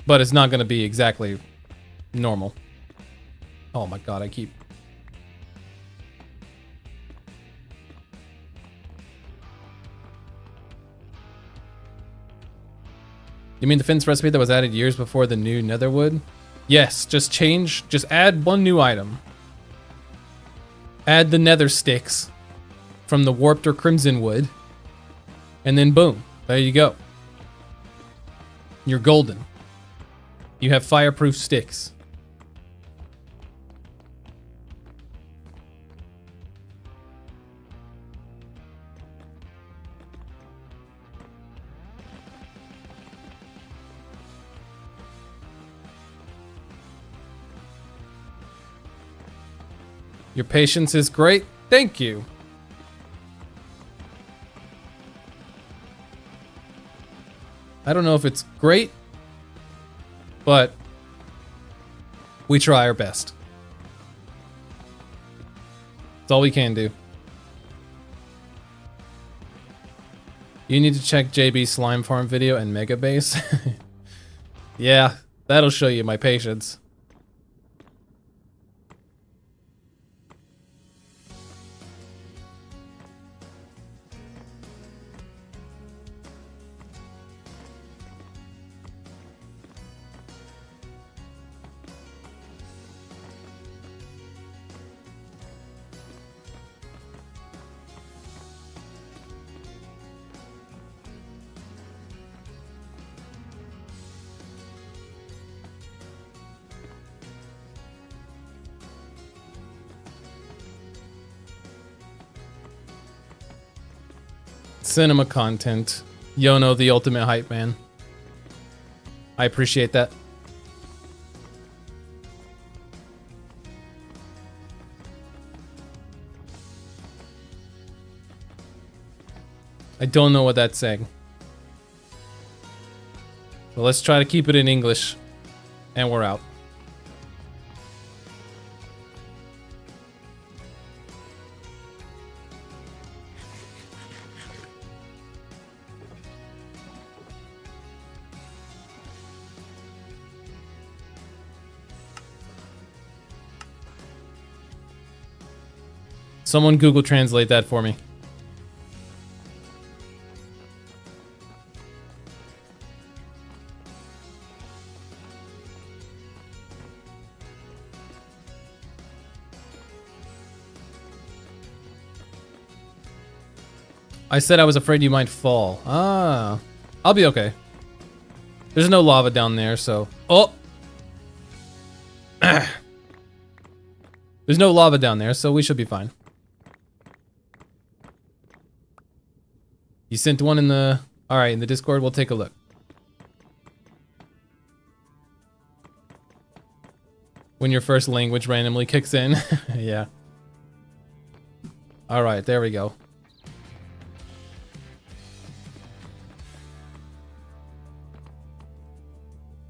But it's not going to be exactly normal. Oh my god, I keep... You mean the fence recipe that was added years before the new netherwood? Yes, just add one new item. Add the nether sticks from the warped or crimson wood. And then boom, there you go. You're golden. You have fireproof sticks. Your patience is great. Thank you. I don't know if it's great, but we try our best. That's all we can do. You need to check JB Slime Farm video and Mega Base. Yeah, that'll show you my patience. Cinema content. Yono, the ultimate hype man. I appreciate that. I don't know what that's saying. But let's try to keep it in English. And we're out. Someone Google Translate that for me. I said I was afraid you might fall. Ah, I'll be okay. There's no lava down there, so... Oh! There's no lava down there, so we should be fine. You sent one in the... Alright, in the Discord, we'll take a look. When your first language randomly kicks in. Yeah. Alright, there we go.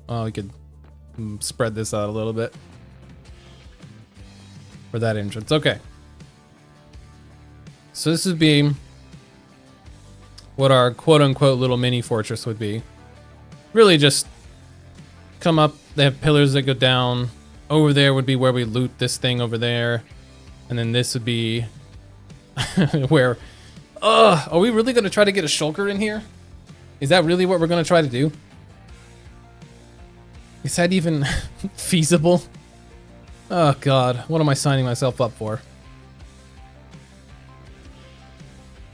Oh, we could spread this out a little bit. For that entrance. Okay. So this would be what our quote-unquote little mini fortress would be. Really just come up. They have pillars that go down. Over there would be where we loot this thing over there. And then this would be where... are we really going to try to get a shulker in here? Is that really what we're going to try to do? Is that even feasible? Oh god, what am I signing myself up for?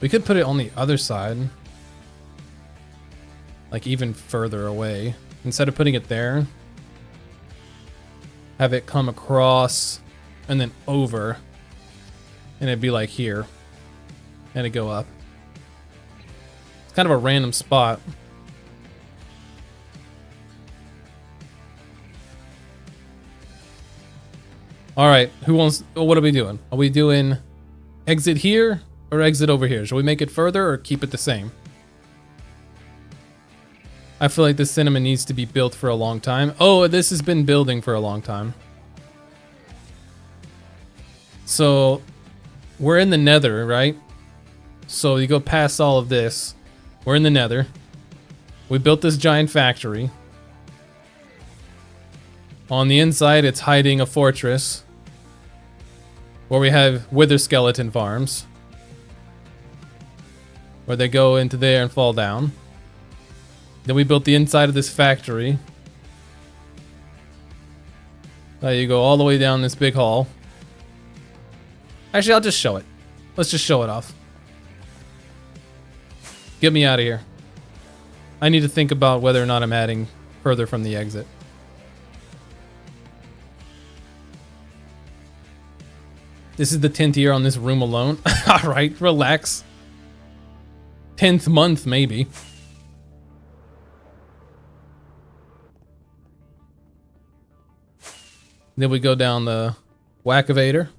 We could put it on the other side. Like even further away. Instead of putting it there. Have it come across and then over. And it'd be like here. And it'd go up. It's kind of a random spot. Alright, who wants... What are we doing? Are we doing exit here or exit over here? Should we make it further or keep it the same? I feel like this cinema needs to be built for a long time. Oh, this has been building for a long time. So, we're in the nether, right? So you go past all of this. We're in the nether. We built this giant factory. On the inside, it's hiding a fortress where we have wither skeleton farms where they go into there and fall down. Then we built the inside of this factory. You go all the way down this big hall. Actually, I'll just show it. Let's just show it off. Get me out of here. I need to think about whether or not I'm adding further from the exit. This is the 10th year on this room alone. Alright, relax. 10th month, maybe. Then we go down the Wackavator.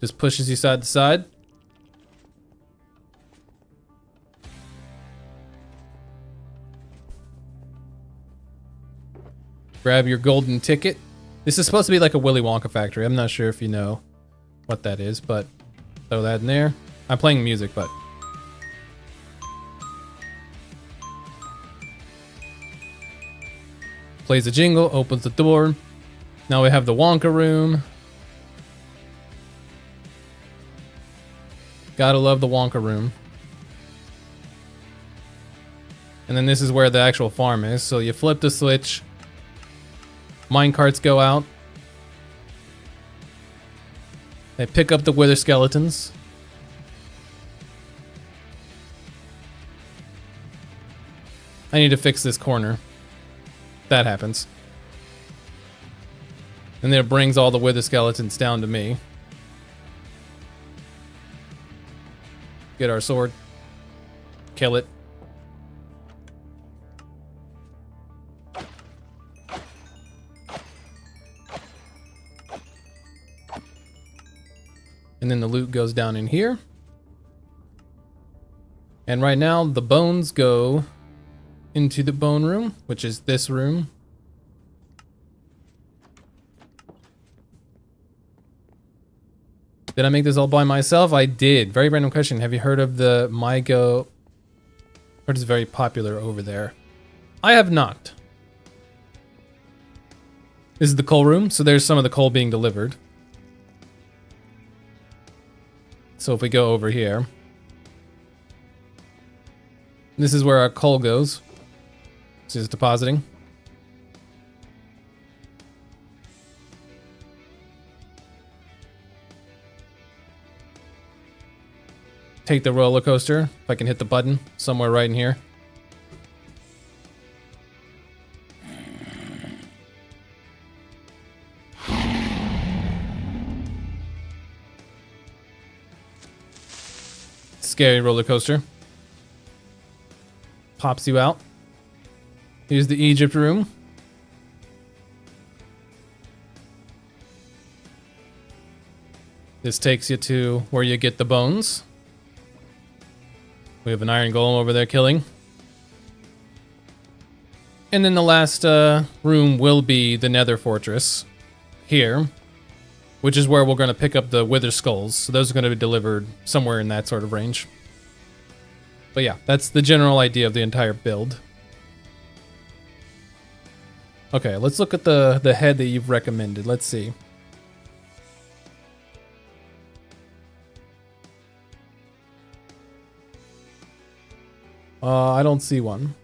Just pushes you side to side. Grab your golden ticket. This is supposed to be like a Willy Wonka factory. I'm not sure if you know what that is, but throw that in there. I'm playing music, but... Plays a jingle, opens the door. Now we have the Wonka room. Gotta love the Wonka room. And then this is where the actual farm is. So you flip the switch. Minecarts go out. They pick up the wither skeletons. I need to fix this corner. That happens. And then it brings all the wither skeletons down to me. Get our sword. kill it. And then the loot goes down in here. And right now, the bones go into the bone room, which is this room. Did I make this all by myself? I did. Very random question. Have you heard of the MyGo? It is very popular over there. I have not. This is the coal room, so there's some of the coal being delivered. So if we go over here, this is where our coal goes. This is depositing. Take the roller coaster, if I can hit the button, somewhere right in here. Scary roller coaster. Pops you out. Here's the Egypt room. This takes you to where you get the bones. We have an iron golem over there killing. And then the last room will be the nether fortress here, which is where we're going to pick up the wither skulls. So those are going to be delivered somewhere in that sort of range. But yeah, that's the general idea of the entire build. Okay, let's look at the head that you've recommended. Let's see. I don't see one.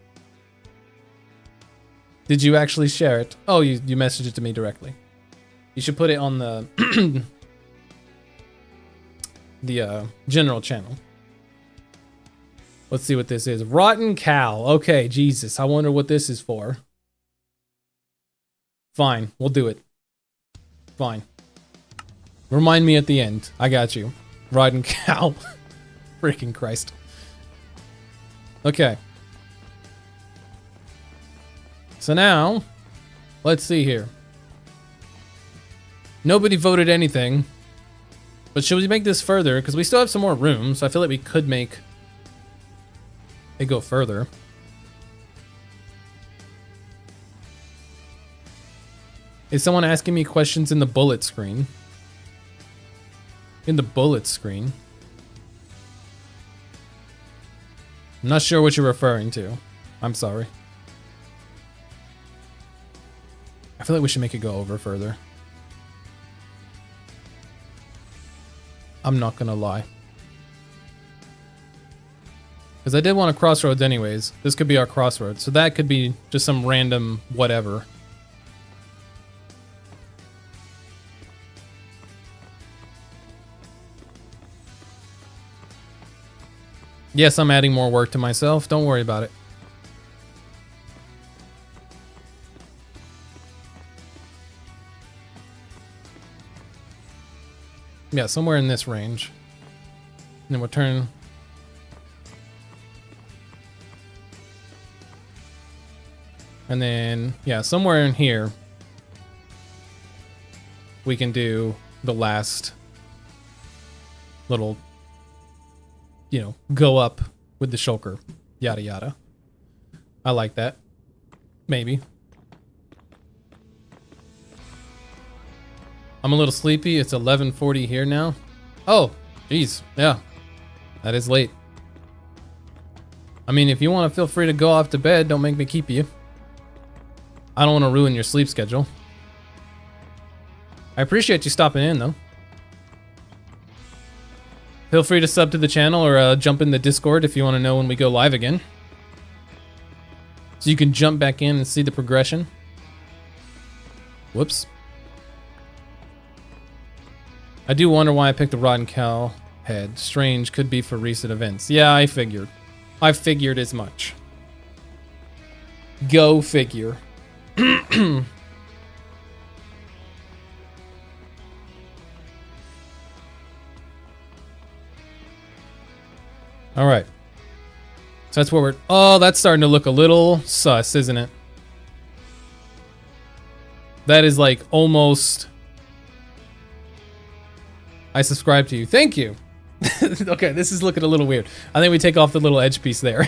Did you actually share it? Oh, you messaged it to me directly. You should put it on the the general channel. Let's see what this is. Rotten cow. Okay, Jesus. I wonder what this is for. Fine, we'll do it. Fine. Remind me at the end. I got you. Rotten cow. Freaking Christ. Okay. So now, let's see here. Nobody voted anything. But should we make this further? Because we still have some more room, so I feel like we could make it go further. Is someone asking me questions in the bullet screen? In the bullet screen? I'm not sure what you're referring to. I'm sorry. I feel like we should make it go over further. I'm not gonna lie. Because I did want a crossroads anyways. This could be our crossroads. So that could be just some random whatever. Yes, I'm adding more work to myself. Don't worry about it. Yeah, somewhere in this range. And then we'll turn. And then, yeah, somewhere in here, we can do the last little, you know, go up with the shulker. Yada, yada. I like that. Maybe. I'm a little sleepy. It's 11:40 here now. Oh, geez. Yeah. That is late. I mean, if you want to feel free to go off to bed, don't make me keep you. I don't want to ruin your sleep schedule. I appreciate you stopping in, though. Feel free to sub to the channel or jump in the Discord if you want to know when we go live again. So you can jump back in and see the progression. Whoops. I do wonder why I picked the rotten cow head. Strange, could be for recent events. Yeah, I figured. I figured as much. Go figure. All right. So that's where we're... Oh, that's starting to look a little sus, isn't it? That is like almost... I subscribe to you. Thank you. Okay, this is looking a little weird. I think we take off the little edge piece there.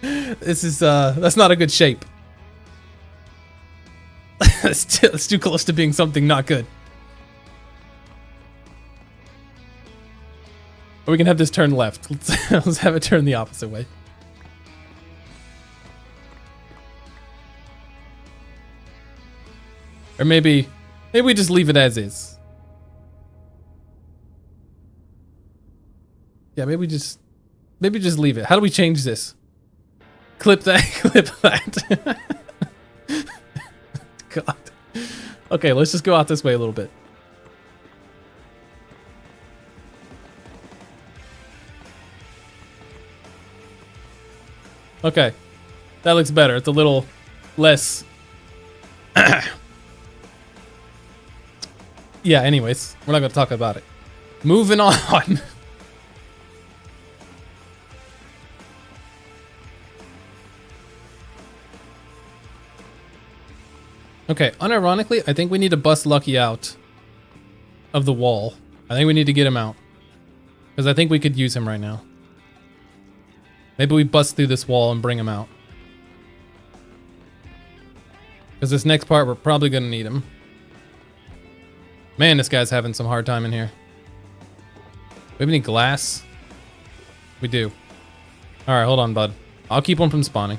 This is, that's not a good shape. It's too close to being something not good. Or we can have this turn left. Let's have it turn the opposite way. Or maybe we just leave it as is. Yeah, maybe just leave it. How do we change this? Clip that, clip that. God. Okay, let's just go out this way a little bit. Okay. That looks better. It's a little less... Yeah, anyways. We're not going to talk about it. Moving on. Okay, unironically, I think we need to bust Lucky out of the wall. I think we need to get him out. Because I think we could use him right now. Maybe we bust through this wall and bring him out. Because this next part, we're probably going to need him. Man, this guy's having some hard time in here. We have any glass? We do. Alright, hold on, bud. I'll keep one from spawning.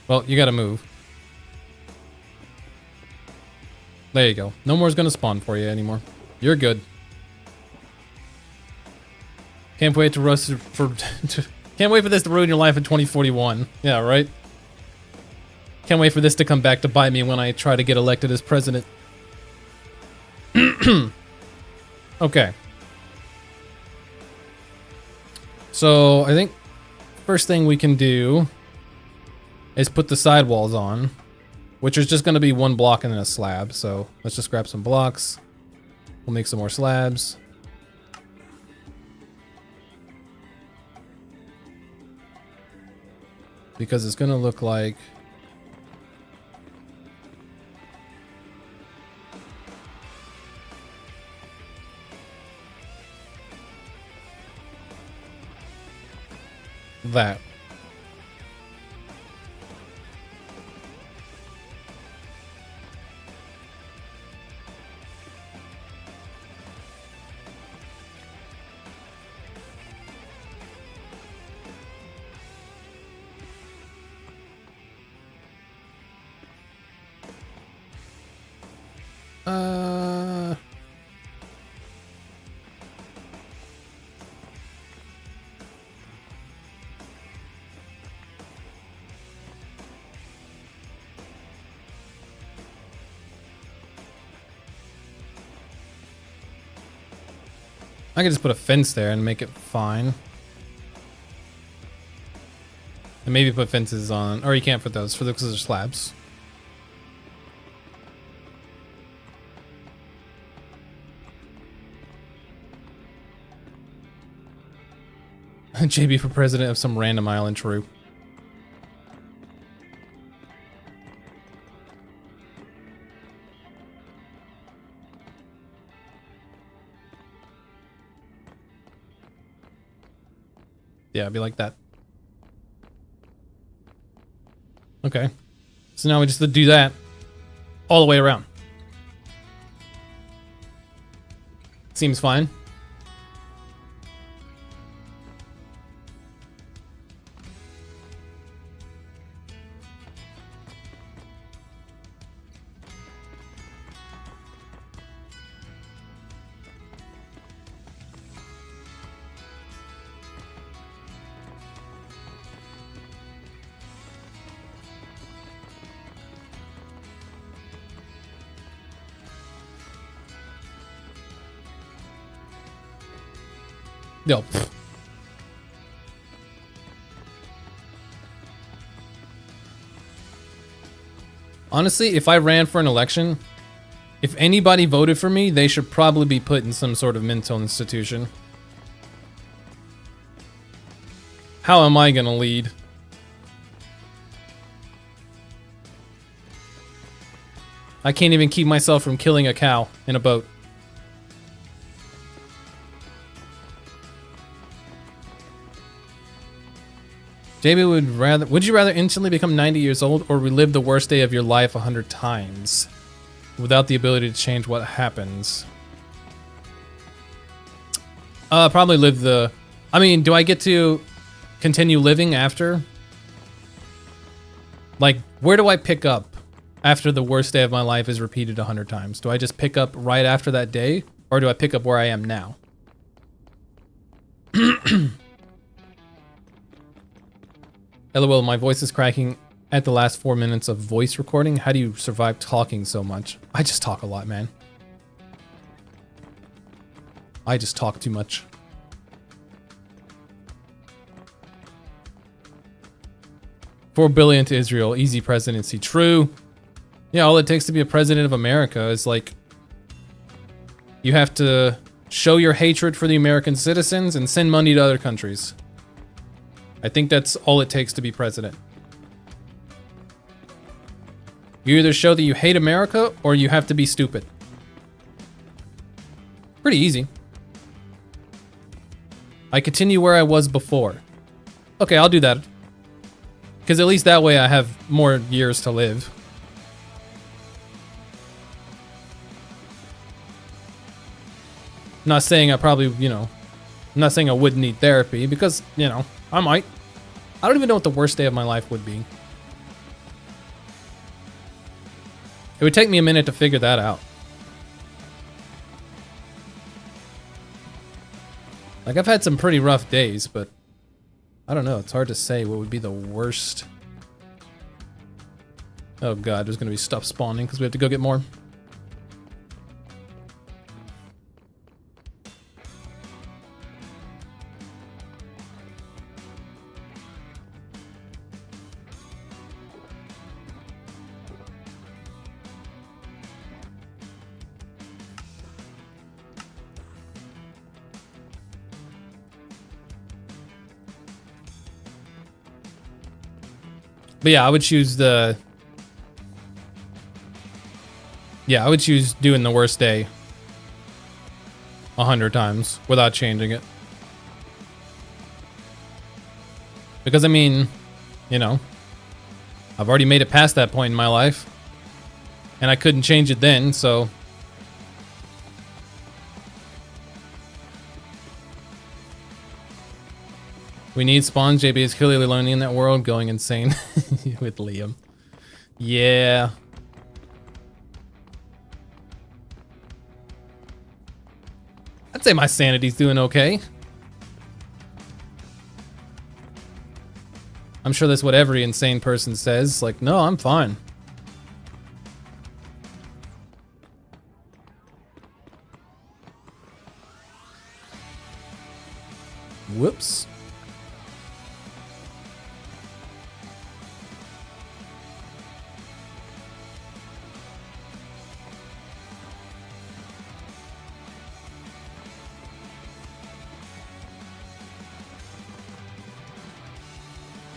Well, you gotta move. There you go. No more's gonna spawn for you anymore. You're good. Can't wait to rush for... Can't wait for this to ruin your life in 2041. Yeah, right? Can't wait for this to come back to bite me when I try to get elected as president. Okay. So, I think first thing we can do is put the sidewalls on, which is just going to be one block and then a slab. So, let's just grab some blocks. We'll make some more slabs. Because it's going to look like... that. I could just put a fence there and make it fine. And maybe put fences on, or you can't put those because they're slabs. JB for president of some random island, true. Yeah, it'd be like that. Okay. So now we just do that all the way around. Seems fine. No. Honestly, if I ran for an election, If anybody voted for me, they should probably be put in some sort of mental institution. How am I gonna lead? I can't even keep myself from killing a cow in a boat. JB would you rather instantly become 90 years old or relive the worst day of your life 100 times without the ability to change what happens? Probably live the... I mean, do I get to continue living after? Like, where do I pick up after the worst day of my life is repeated 100 times? Do I just pick up right after that day? Or do I pick up where I am now? LOL, my voice is cracking at the last 4 minutes of voice recording. How do you survive talking so much? I just talk a lot, man. I just talk too much. $4 billion to Israel, easy presidency. True. Yeah, all it takes to be a president of America is like, you have to show your hatred for the American citizens and send money to other countries. I think that's all it takes to be president. You either show that you hate America or you have to be stupid. Pretty easy. I continue where I was before. Okay, I'll do that. Because at least that way I have more years to live. I'm not saying I probably, I'm not saying I wouldn't need therapy because, I might. I don't even know what the worst day of my life would be. It would take me a minute to figure that out. Like, I've had some pretty rough days, but I don't know. It's hard to say what would be the worst. Oh god, there's gonna be stuff spawning because we have to go get more. But yeah, I would choose the... Yeah, I would choose doing the worst day 100 times without changing it. Because, I mean, I've already made it past that point in my life. And I couldn't change it then, so... We need spawns. JB is clearly lonely in that world, going insane with Liam. Yeah. I'd say my sanity's doing okay. I'm sure that's what every insane person says. Like, no, I'm fine. Whoops.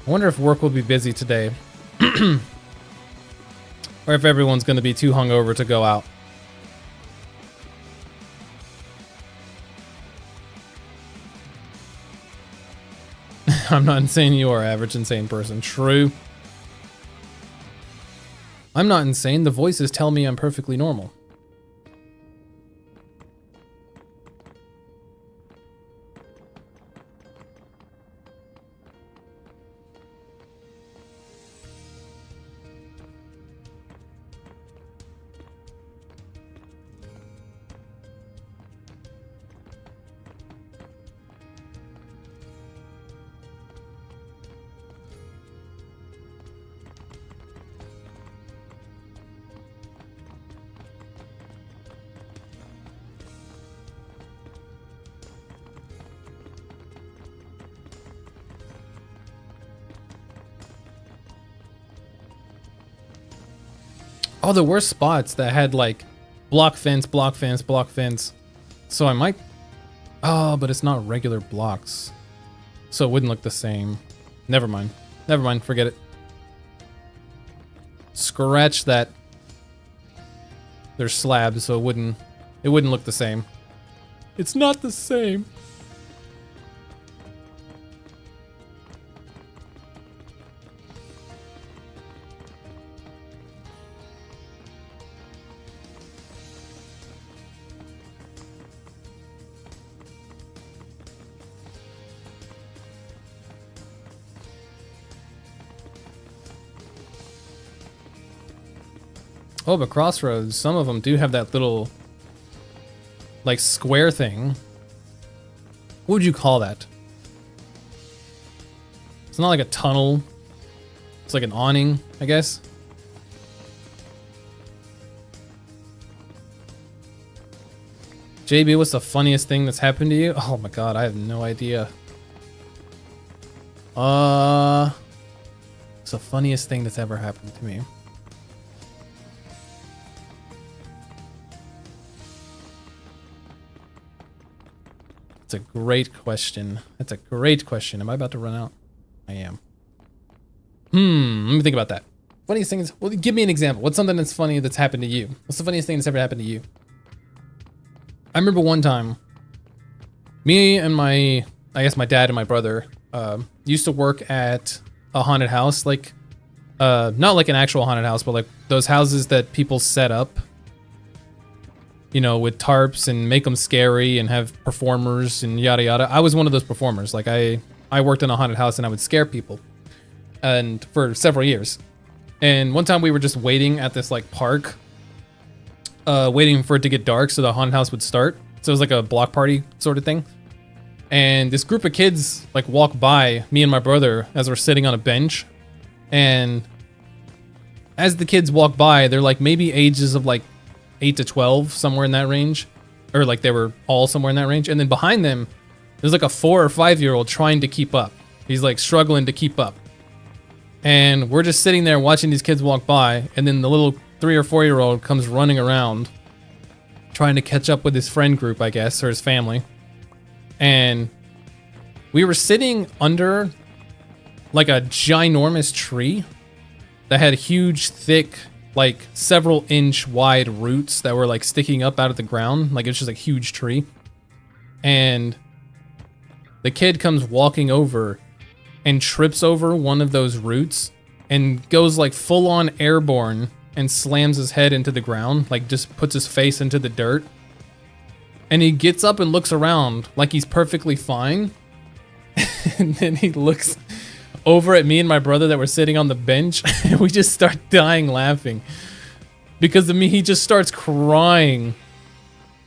I wonder if work will be busy today. Or if everyone's going to be too hungover to go out. I'm not insane, you are average insane person. True. I'm not insane, the voices tell me I'm perfectly normal. Oh, the worst spots that had like Block fence, block fence, block fence. So I might... Oh, but it's not regular blocks. So it wouldn't look the same. Never mind. Never mind, forget it. Scratch that. There's slabs, so it wouldn't look the same. It's not the same. Oh, but Crossroads, some of them do have that little, like, square thing. What would you call that? It's not like a tunnel. It's like an awning, I guess. JB, what's the funniest thing that's happened to you? Oh my god, I have no idea. It's the funniest thing that's ever happened to me. That's a great question. That's a great question. Am I about to run out? I am. Let me think about that. Funniest thing is, well, give me an example. What's something that's funny that's happened to you? What's the funniest thing that's ever happened to you? I remember one time, me and I guess my dad and my brother, used to work at a haunted house, like, not like an actual haunted house, but like those houses that people set up, you know, with tarps and make them scary and have performers and yada yada. I was one of those performers. Like I worked in a haunted house and I would scare people, and for several years. And one time we were just waiting at this like park, waiting for it to get dark so the haunted house would start. So it was like a block party sort of thing. And this group of kids like walk by me and my brother as we're sitting on a bench. And as the kids walk by, they're like maybe ages of like 8 to 12, somewhere in that range. Or like they were all somewhere in that range. And then behind them, there's like a 4 or 5-year-old trying to keep up. He's like struggling to keep up. And we're just sitting there watching these kids walk by. And then the little 3 or 4-year-old comes running around trying to catch up with his friend group, I guess, or his family. And we were sitting under like a ginormous tree that had huge, thick, like several inch wide roots that were like sticking up out of the ground. Like it's just a huge tree. And the kid comes walking over and trips over one of those roots and goes like full on airborne and slams his head into the ground, like just puts his face into the dirt. And he gets up and looks around like he's perfectly fine. And then he looks over at me and my brother that were sitting on the bench, and we just start dying laughing. Because of me, he just starts crying.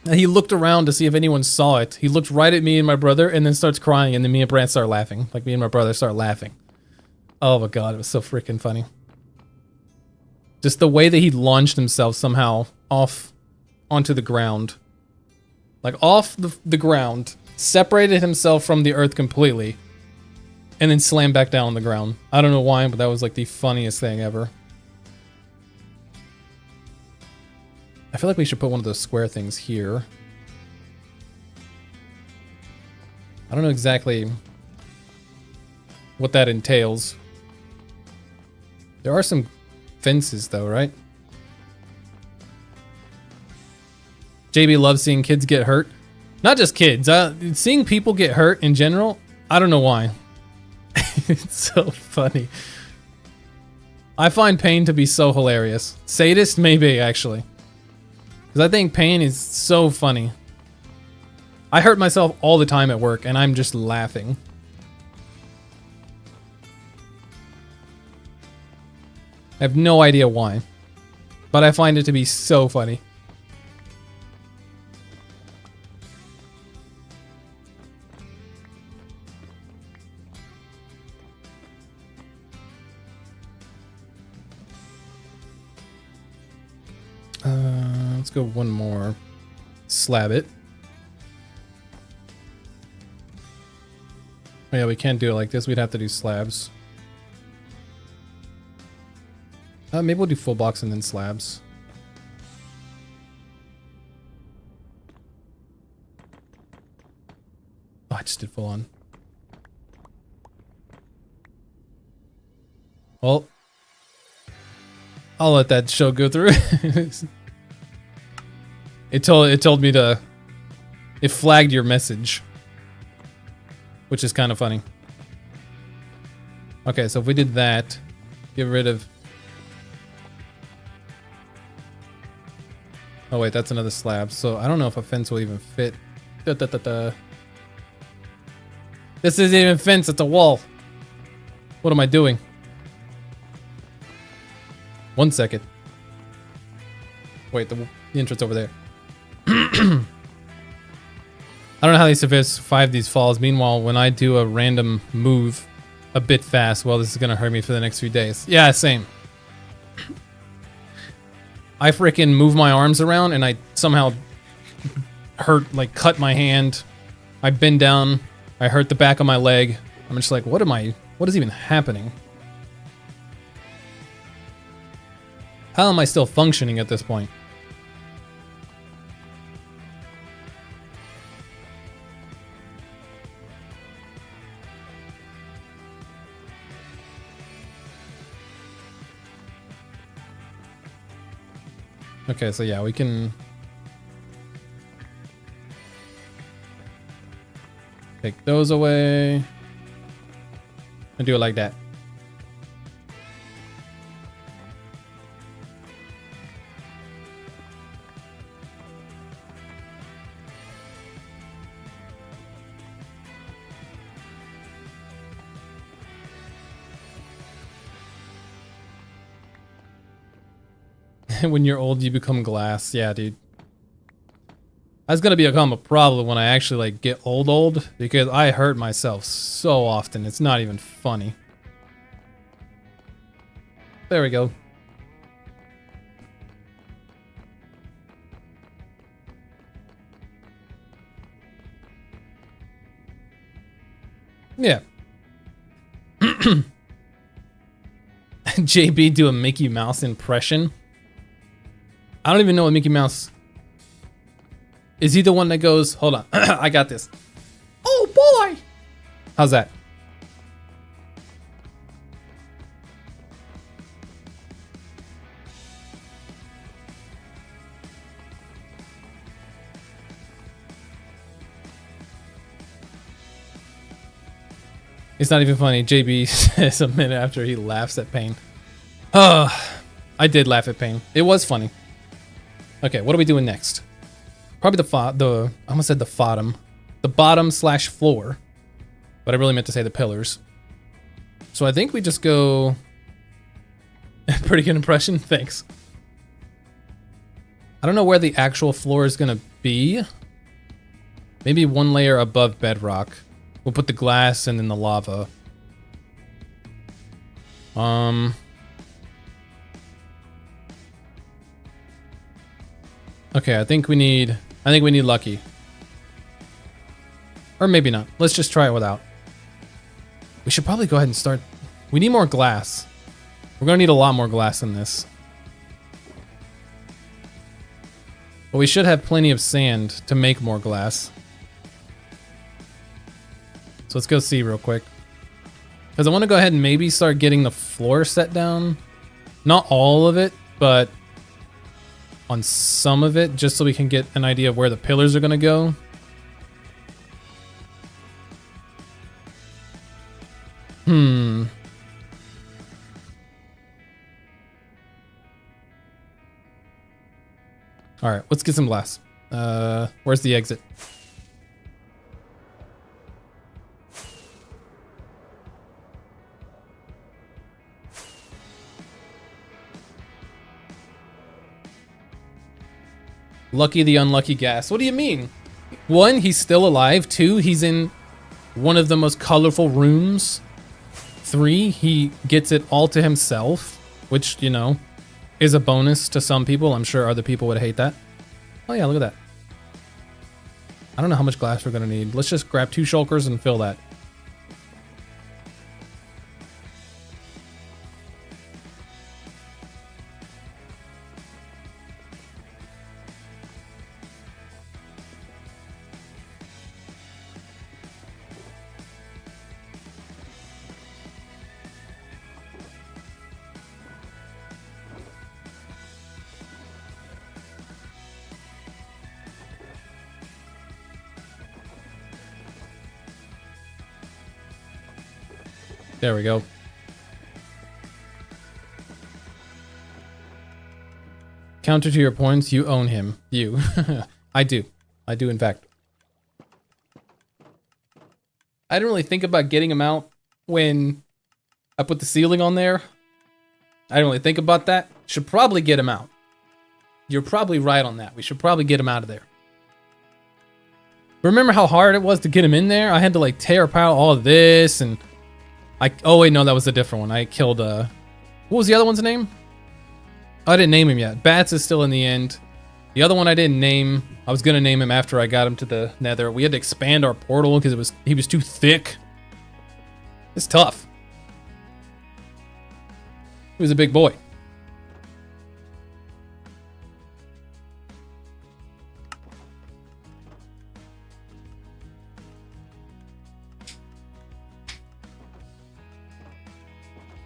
And he looked around to see if anyone saw it. He looked right at me and my brother and then starts crying, and then me and Brant start laughing. Like me and my brother start laughing. Oh my god, it was so freaking funny. Just the way that he launched himself somehow off onto the ground. Like off the ground, separated himself from the earth completely, and then slammed back down on the ground. I don't know why, but that was like the funniest thing ever. I feel like we should put one of those square things here. I don't know exactly what that entails. There are some fences though, right? JB loves seeing kids get hurt. Not just kids, seeing people get hurt in general, I don't know why. It's so funny. I find Pain to be so hilarious. Sadist, maybe, actually. Because I think Pain is so funny. I hurt myself all the time at work, and I'm just laughing. I have no idea why. But I find it to be so funny. Let's go one more. Slab it. Oh yeah, we can't do it like this. We'd have to do slabs. Maybe we'll do full blocks and then slabs. roasted full on. Well, I'll let that show go through. It told me to. It flagged your message, which is kind of funny. Okay, so if we did that, get rid of. Oh wait, that's another slab. So I don't know if a fence will even fit. This isn't even fence, it's a wall. What am I doing? 1 second. Wait, the entrance over there. I don't know how they survive these falls. Meanwhile, when I do a random move a bit fast, well, this is gonna hurt me for the next few days. Yeah, same. I freaking move my arms around and I somehow cut my hand. I bend down. I hurt the back of my leg. I'm just like, what is even happening? How am I still functioning at this point? Okay, so yeah, we can take those away and do it like that. When you're old, you become glass. Yeah, dude. That's gonna become a problem when I actually like get old because I hurt myself so often. It's not even funny. There we go. Yeah. JB do a Mickey Mouse impression. I don't even know what Mickey Mouse... Is he the one that goes, hold on, I got this. Oh boy! How's that? It's not even funny. JB says a minute after he laughs at pain. I did laugh at pain. It was funny. Okay, what are we doing next? Probably I almost said the bottom slash floor, but I really meant to say the pillars. So I think we just go. Pretty good impression. Thanks. I don't know where the actual floor is gonna be. Maybe one layer above bedrock. We'll put the glass and then the lava. Okay, I think we need lucky. Or maybe not. Let's just try it without. We should probably go ahead and start. We need more glass. We're gonna need a lot more glass in this. But we should have plenty of sand to make more glass. So let's go see real quick. Because I want to go ahead and maybe start getting the floor set down. Not all of it, but on some of it, just so we can get an idea of where the pillars are going to go. All right, let's get some glass. Where's the exit? Lucky the unlucky gas. What do you mean? One, he's still alive. Two, he's in one of the most colorful rooms. Three, he gets it all to himself, which, you know, is a bonus to some people. I'm sure other people would hate that. Oh yeah, look at that. I don't know how much glass we're gonna need. Let's just grab 2 shulkers and fill that. There we go. Counter to your points, you own him. You. I do. I do, in fact. I didn't really think about getting him out when I put the ceiling on there. I didn't really think about that. Should probably get him out. You're probably right on that. We should probably get him out of there. Remember how hard it was to get him in there? I had to like tear apart all of this and oh wait, no, that was a different one. I killed what was the other one's name? Oh, I didn't name him yet. Bats is still in the end. The other one I didn't name. I was gonna name him after I got him to the Nether. We had to expand our portal because he was too thick. It's tough. He was a big boy.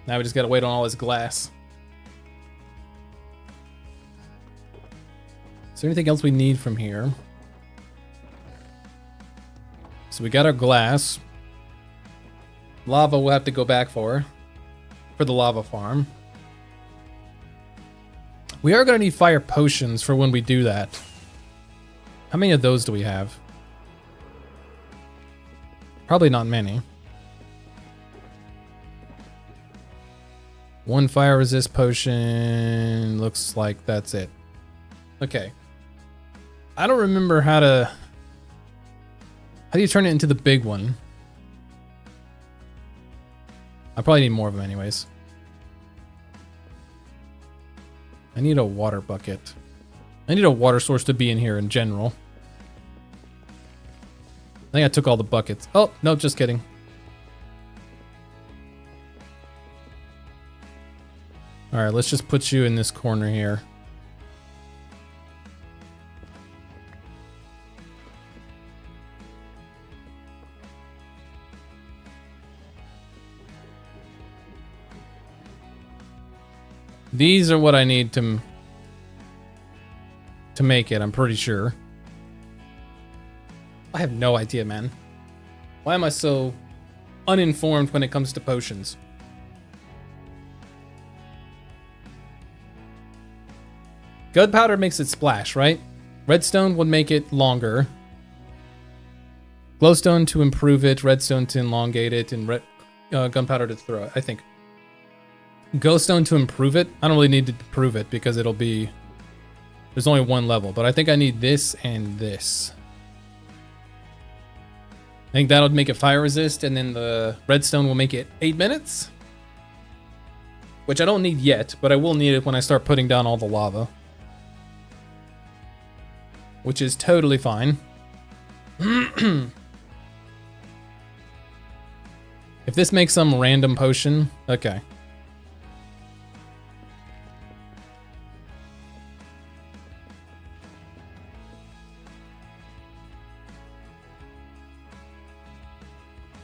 Now we just gotta wait on all his glass. Is there anything else we need from here? So we got our glass. Lava we'll have to go back for the lava farm. We are gonna need fire potions for when we do that. How many of those do we have? Probably not many. One fire resist potion. Looks like that's it. Okay. I don't remember how do you turn it into the big one? I probably need more of them anyways. I need a water bucket. I need a water source to be in here in general. I think I took all the buckets. Oh, no, just kidding. Alright, let's just put you in this corner here. These are what I need to make it, I'm pretty sure. I have no idea, man. Why am I so uninformed when it comes to potions? Gunpowder makes it splash, right? Redstone would make it longer. Glowstone to improve it, redstone to elongate it, and gunpowder to throw it, I think. Glowstone to improve it. I don't really need to prove it because it'll be... There's only one level, but I think I need this and this. I think that'll make it fire resist, and then the redstone will make it 8 minutes. Which I don't need yet, but I will need it when I start putting down all the lava. Which is totally fine. If this makes some random potion, okay.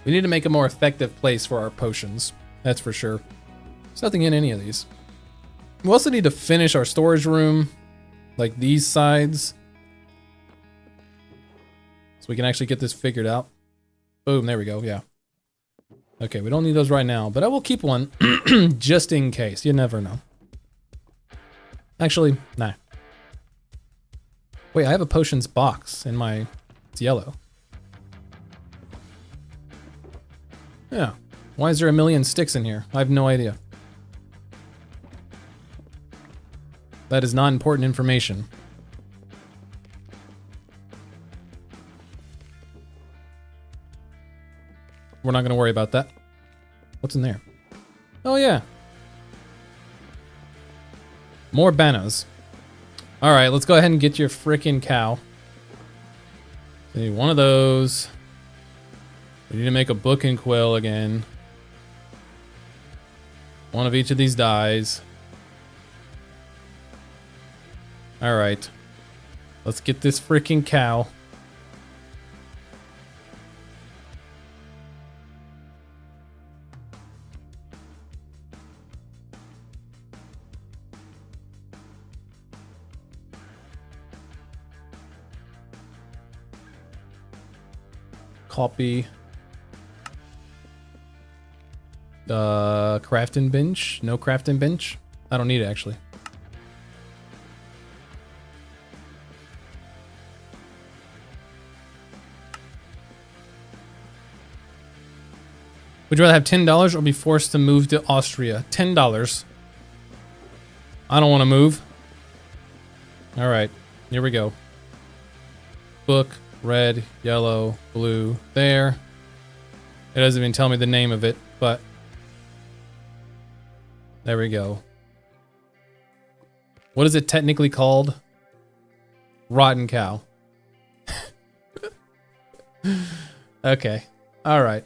We need to make a more effective place for our potions. That's for sure. There's nothing in any of these. We also need to finish our storage room, like these sides. So we can actually get this figured out. Boom, there we go, yeah. Okay, we don't need those right now, but I will keep one just in case. You never know. Actually, nah. Wait, I have a potions box in my... It's yellow. Yeah. Why is there a million sticks in here? I have no idea. That is not important information. We're not going to worry about that. What's in there? Oh, yeah. More banos. Alright, let's go ahead and get your frickin' cow. I need one of those. We need to make a book and quill again. One of each of these dies. Alright. Let's get this freaking cow. Copy. Crafting bench. No crafting bench. I don't need it actually. Would you rather have $10 or be forced to move to Austria? $10. I don't want to move. All right, here we go. Book, red, yellow, blue, there. It doesn't even tell me the name of it, but there we go. What is it technically called? Rotten cow. Okay, all right.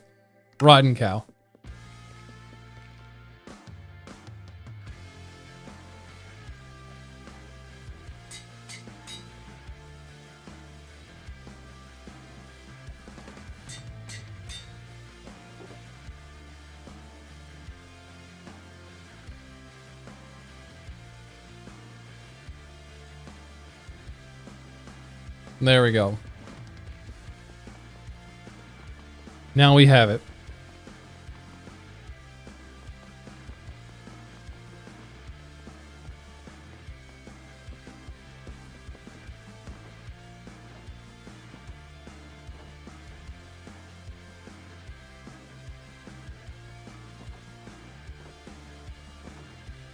Rotten cow. There we go. Now we have it.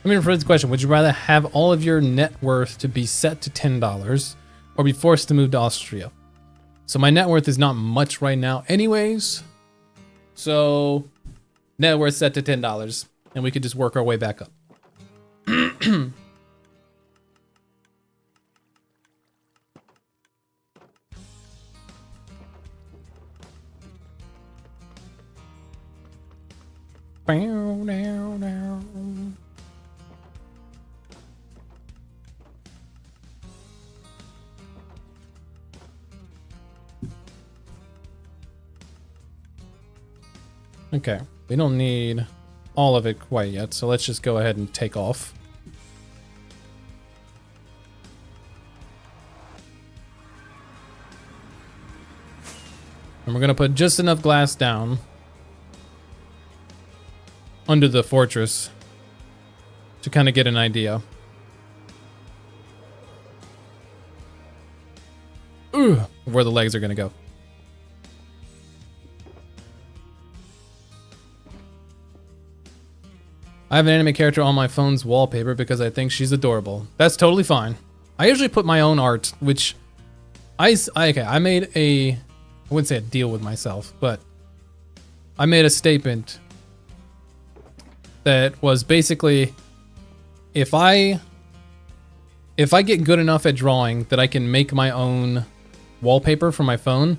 Let me rephrase the question. Would you rather have all of your net worth to be set to $10 or be forced to move to Austria? So my net worth is not much right now anyways. So net worth set to $10 and we could just work our way back up. Okay, we don't need all of it quite yet, so let's just go ahead and take off. And we're gonna put just enough glass down under the fortress to kind of get an idea. Of where the legs are gonna go. I have an anime character on my phone's wallpaper because I think she's adorable. That's totally fine. I usually put my own art, which I made a, I wouldn't say a deal with myself, but I made a statement that was basically, if I get good enough at drawing that I can make my own wallpaper for my phone,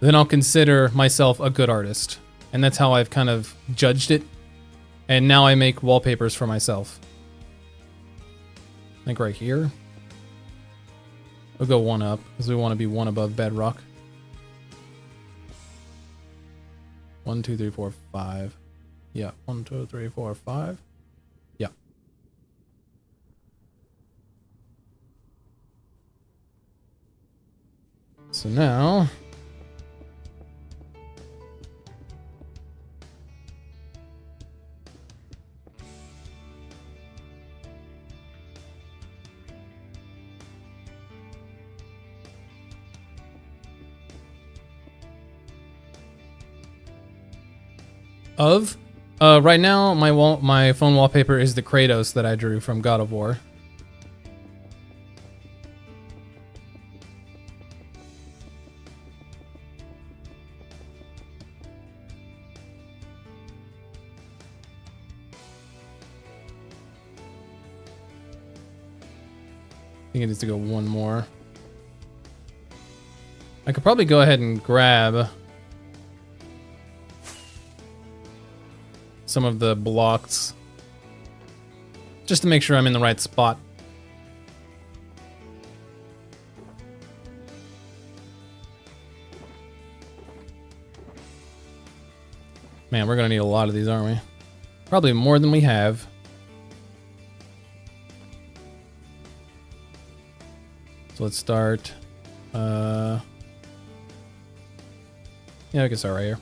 then I'll consider myself a good artist. And that's how I've kind of judged it. And now I make wallpapers for myself. I think right here. We'll go one up because we want to be one above bedrock. 1, 2, 3, 4, 5. Yeah, 1, 2, 3, 4, 5. Yeah. So now right now my phone wallpaper is the Kratos that I drew from God of War. I think it needs to go one more. I could probably go ahead and grab some of the blocks just to make sure I'm in the right spot. Man, we're gonna need a lot of these, aren't we? Probably more than we have. So let's start. Yeah, I can start right here.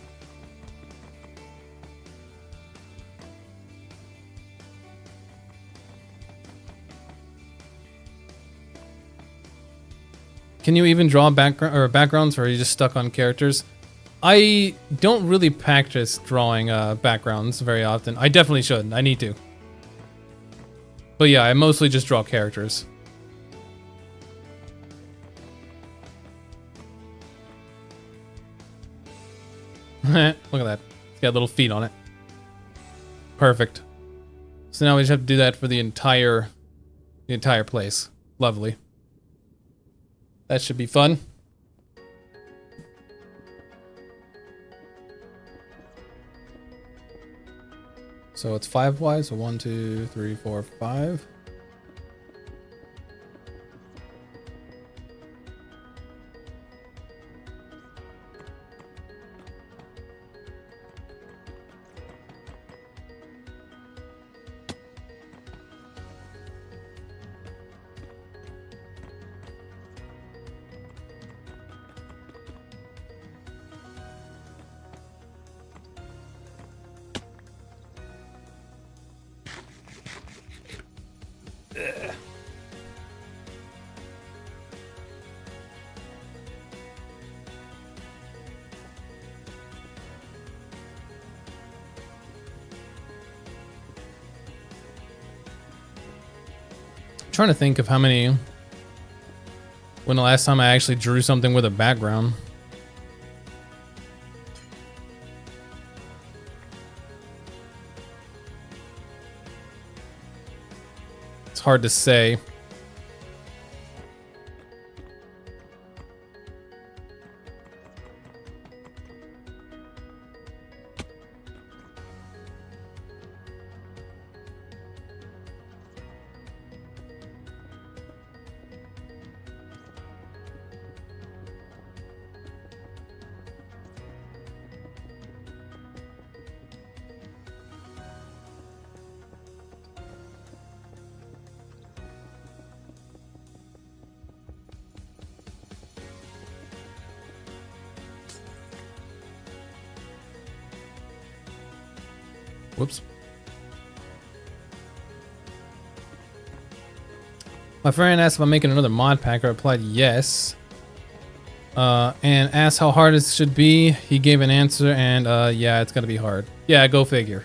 Can you even draw backgrounds, or are you just stuck on characters? I don't really practice drawing backgrounds very often. I definitely should. I need to. But yeah, I mostly just draw characters. Look at that. It's got little feet on it. Perfect. So now we just have to do that for the entire place. Lovely. That should be fun. So it's 5 wide, so 1, 2, 3, 4, 5. Trying to think of when the last time I actually drew something with a background. It's hard to say. Whoops. My friend asked if I'm making another mod pack. I replied yes. And asked how hard it should be. He gave an answer, and yeah, it's gonna be hard. Yeah, go figure.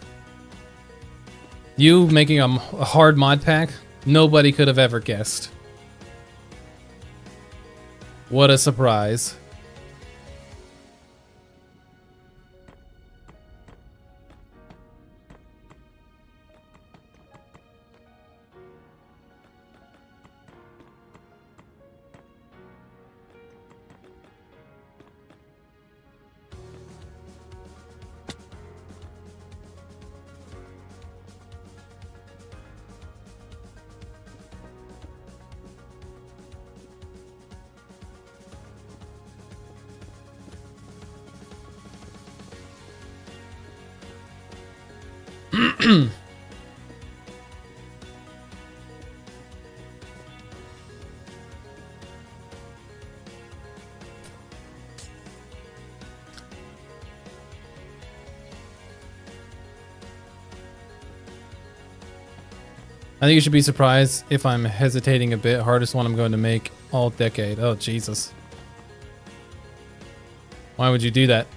You making a hard mod pack? Nobody could have ever guessed. What a surprise. I think you should be surprised if I'm hesitating a bit. Hardest one I'm going to make all decade. Oh, Jesus. Why would you do that?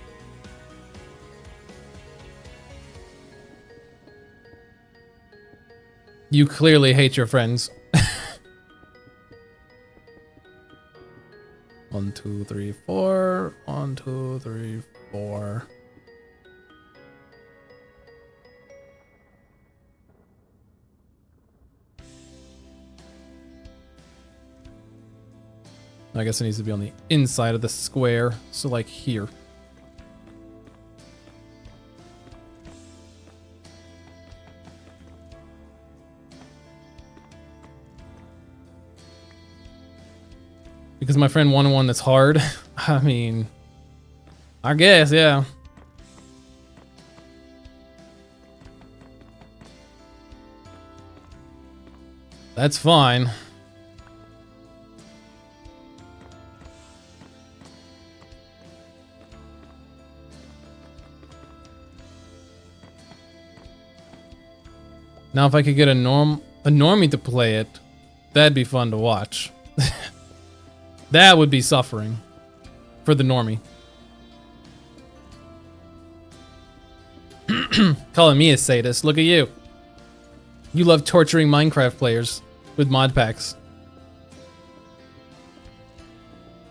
You clearly hate your friends. 1, 2, 3, 4. 1, 2, 3, 4. I guess it needs to be on the inside of the square, so like here. Because my friend wanted one that's hard. I mean, I guess, yeah. That's fine. Now if I could get a normie to play it, that'd be fun to watch. That would be suffering for the normie. Calling me a sadist. Look at you. You love torturing Minecraft players with mod packs.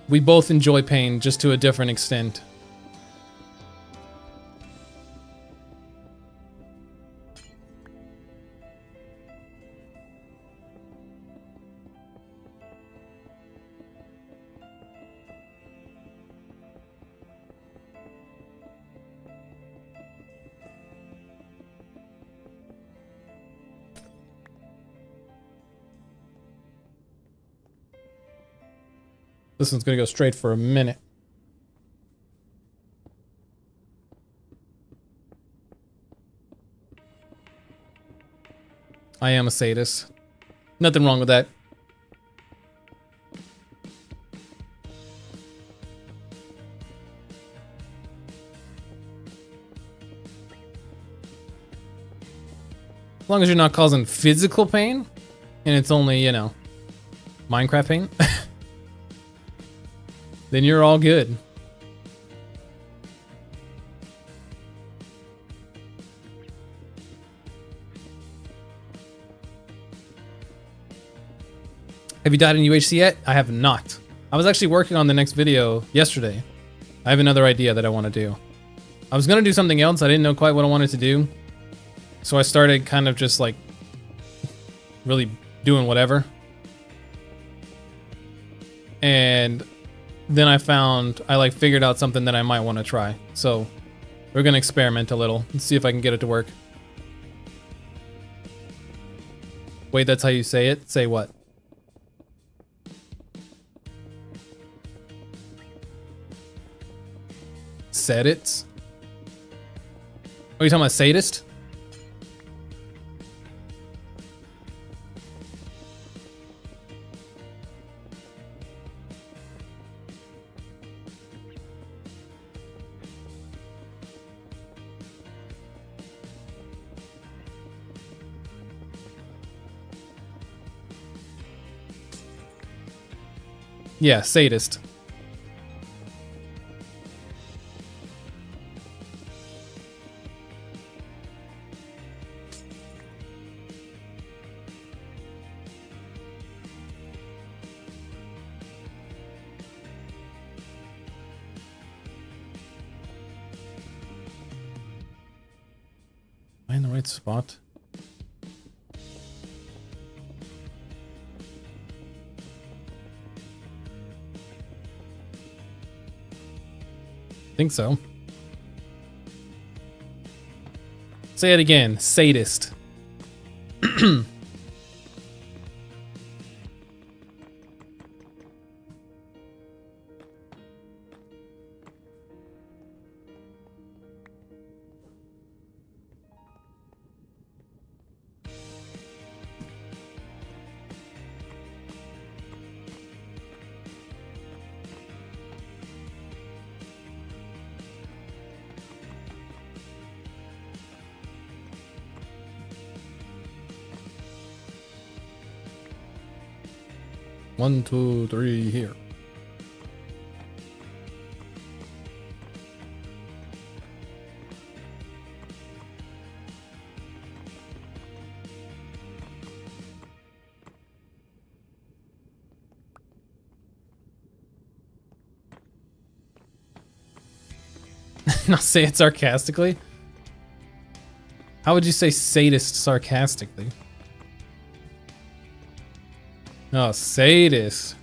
We both enjoy pain, just to a different extent. This one's gonna go straight for a minute. I am a sadist. Nothing wrong with that. As long as you're not causing physical pain, and it's only, you know, Minecraft pain, then you're all good. Have you died in UHC yet? I have not. I was actually working on the next video yesterday. I have another idea that I want to do. I was going to do something else. I didn't know quite what I wanted to do. So I started kind of just like really doing whatever. And then I figured out something that I might want to try. So we're going to experiment a little and see if I can get it to work. Wait, that's how you say it? Say what? Said it? Are you talking about sadist? Yeah, sadist. Am I in the right spot? Think so. Say it again. Sadist. One, two, three, here. Not say it sarcastically. How would you say sadist sarcastically? Oh, sadist.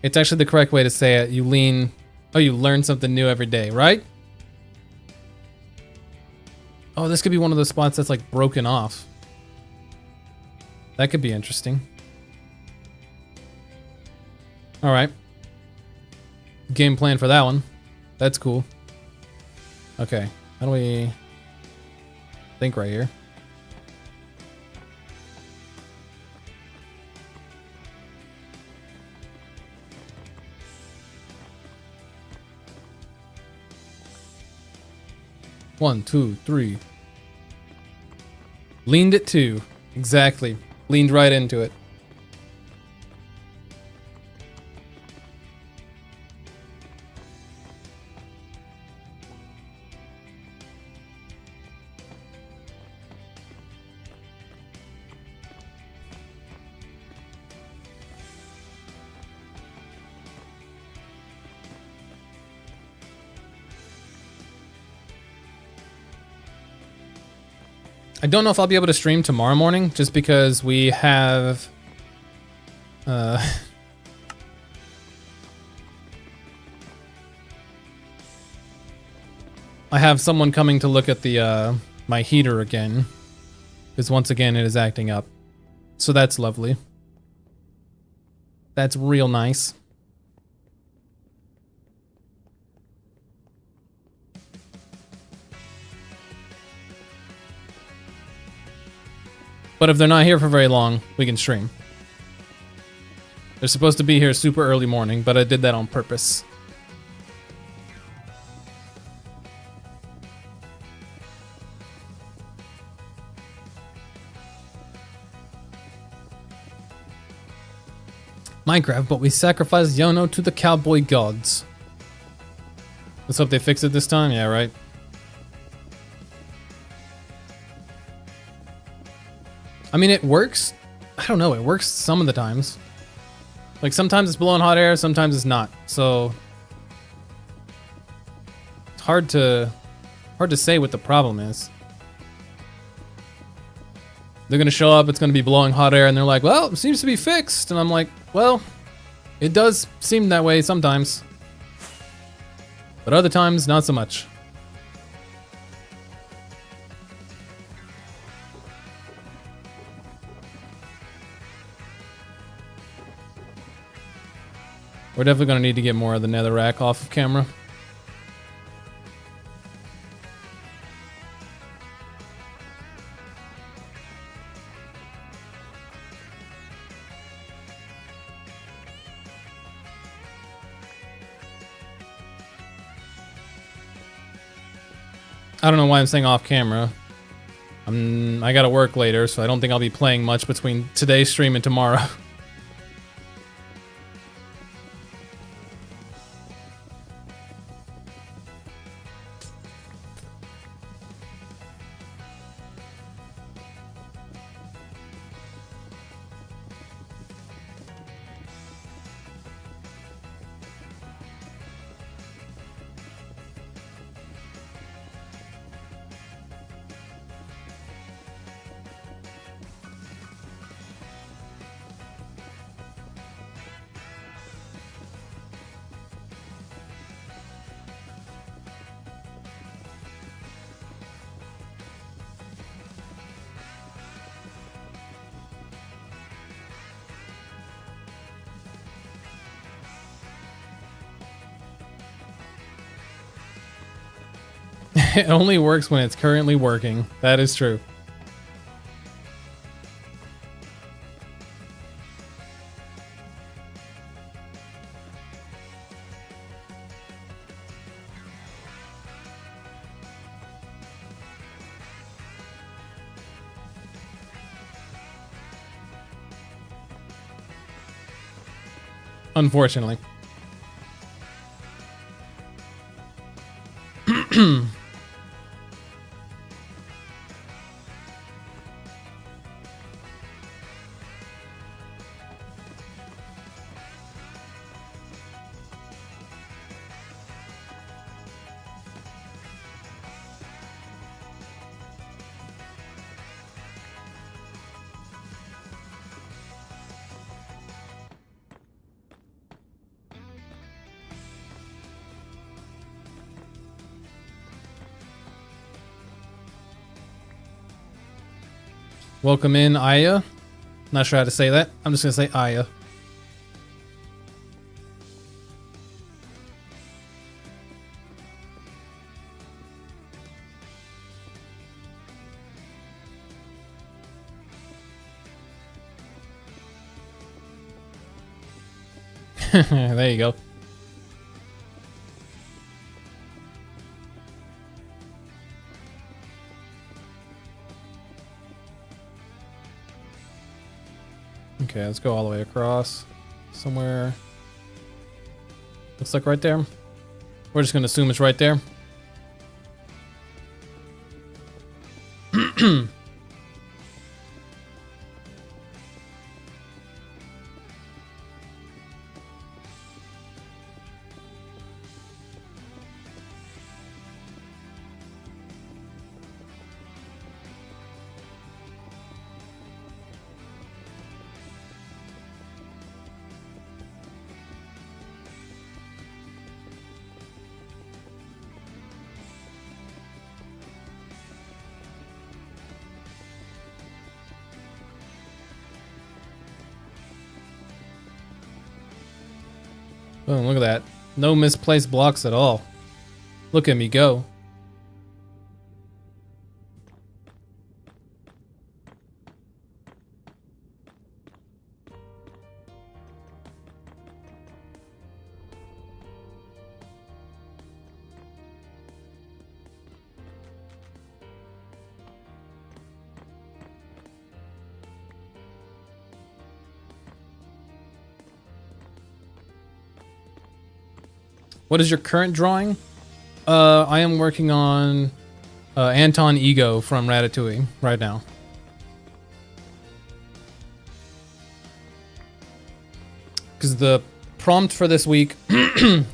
It's actually the correct way to say it. You learn something new every day, right? Oh, this could be one of those spots that's like broken off. That could be interesting. All right. Game plan for that one. That's cool. Okay, how do we think right here? One, two, three. Leaned it too. Exactly. Leaned right into it. I don't know if I'll be able to stream tomorrow morning, just because we have... I have someone coming to look at the my heater again, because once again it is acting up. So that's lovely. That's real nice. But if they're not here for very long, we can stream. They're supposed to be here super early morning, but I did that on purpose. Minecraft, but we sacrificed Yono to the cowboy gods. Let's hope they fix it this time. Yeah, right. I mean, it works. I don't know. It works some of the times. Like, sometimes it's blowing hot air, sometimes it's not. So it's hard to say what the problem is. They're gonna show up, it's gonna be blowing hot air, and they're like, well, it seems to be fixed. And I'm like, well, it does seem that way sometimes. But other times, not so much. We're definitely going to need to get more of the netherrack off of camera. I don't know why I'm saying off camera. I gotta work later, so I don't think I'll be playing much between today's stream and tomorrow. It only works when it's currently working. That is true. Unfortunately. Welcome in, Aya. Not sure how to say that. I'm just gonna say Aya. There you go. Okay, let's go all the way across. Somewhere. Looks like right there. We're just gonna assume it's right there. Oh, look at that. No misplaced blocks at all. Look at me go. What is your current drawing? I am working on Anton Ego from Ratatouille right now. Because the prompt for this week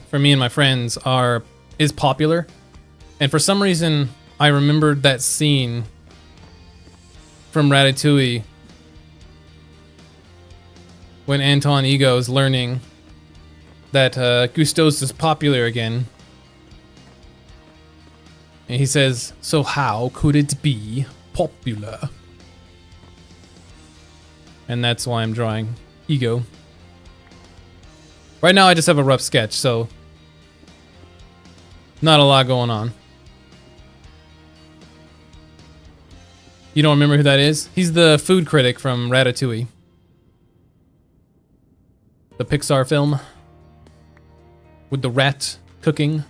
for me and my friends is popular. And for some reason, I remembered that scene from Ratatouille when Anton Ego is learning that Gustos is popular again. And he says, so how could it be popular? And that's why I'm drawing Ego. Right now I just have a rough sketch, so not a lot going on. You don't remember who that is? He's the food critic from Ratatouille, the Pixar film with the rat cooking.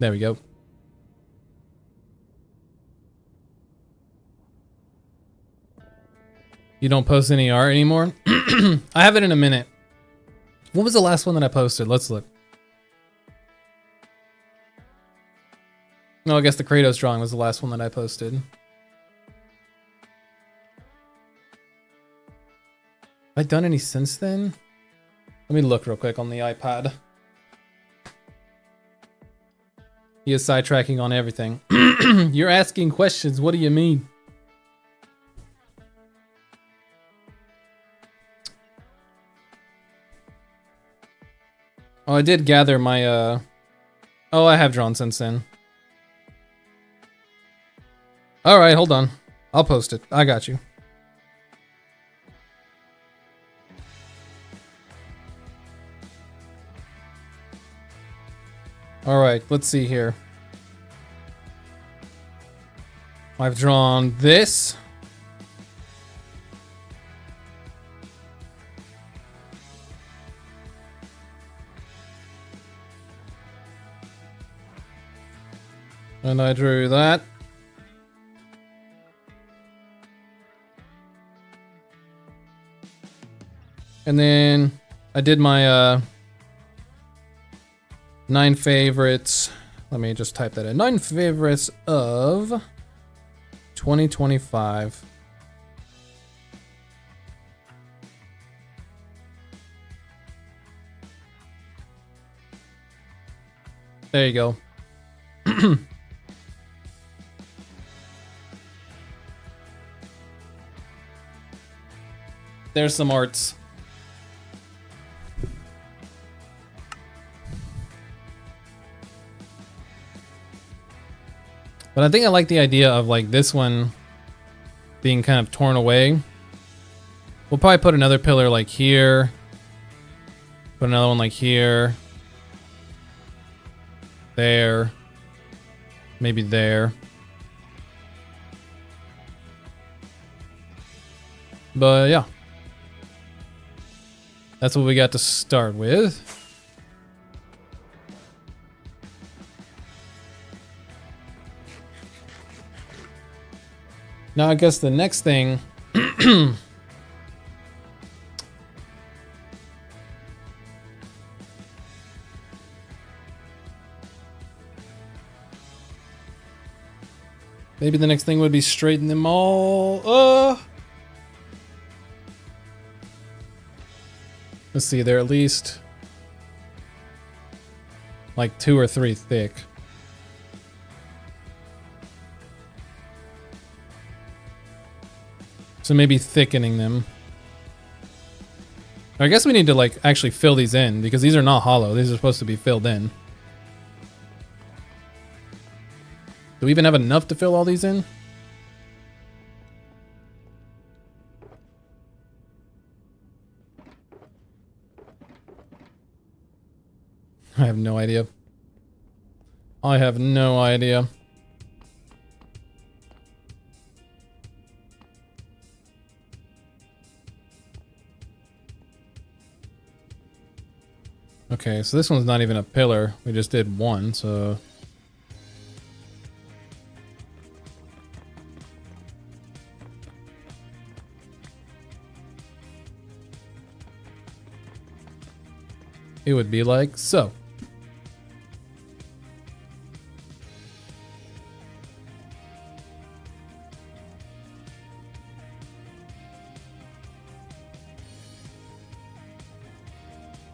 There we go. You don't post any art anymore? I have it in a minute. What was the last one that I posted? Let's look. No, I guess the Kratos drawing was the last one that I posted. Have I done any since then? Let me look real quick on the iPad. He is sidetracking on everything. You're asking questions. What do you mean? Oh, I did gather my, Oh, I have drawn since then. Alright, hold on. I'll post it. I got you. Alright, let's see here. I've drawn this. And I drew that. And then I did my 9 favorites. Let me just type that in. 9 favorites of 2025. There you go. There's some arts. But I think I like the idea of like this one being kind of torn away. We'll probably put another pillar like here. Put another one like here. There. Maybe there. But yeah. That's what we got to start with. Now I guess the next thing maybe the next thing would be straighten them all. Let's see, they're at least like 2 or 3 thick. So maybe thickening them. I guess we need to like actually fill these in because these are not hollow. These are supposed to be filled in. Do we even have enough to fill all these in? I have no idea. I have no idea. Okay, so this one's not even a pillar. We just did one, so... it would be like so.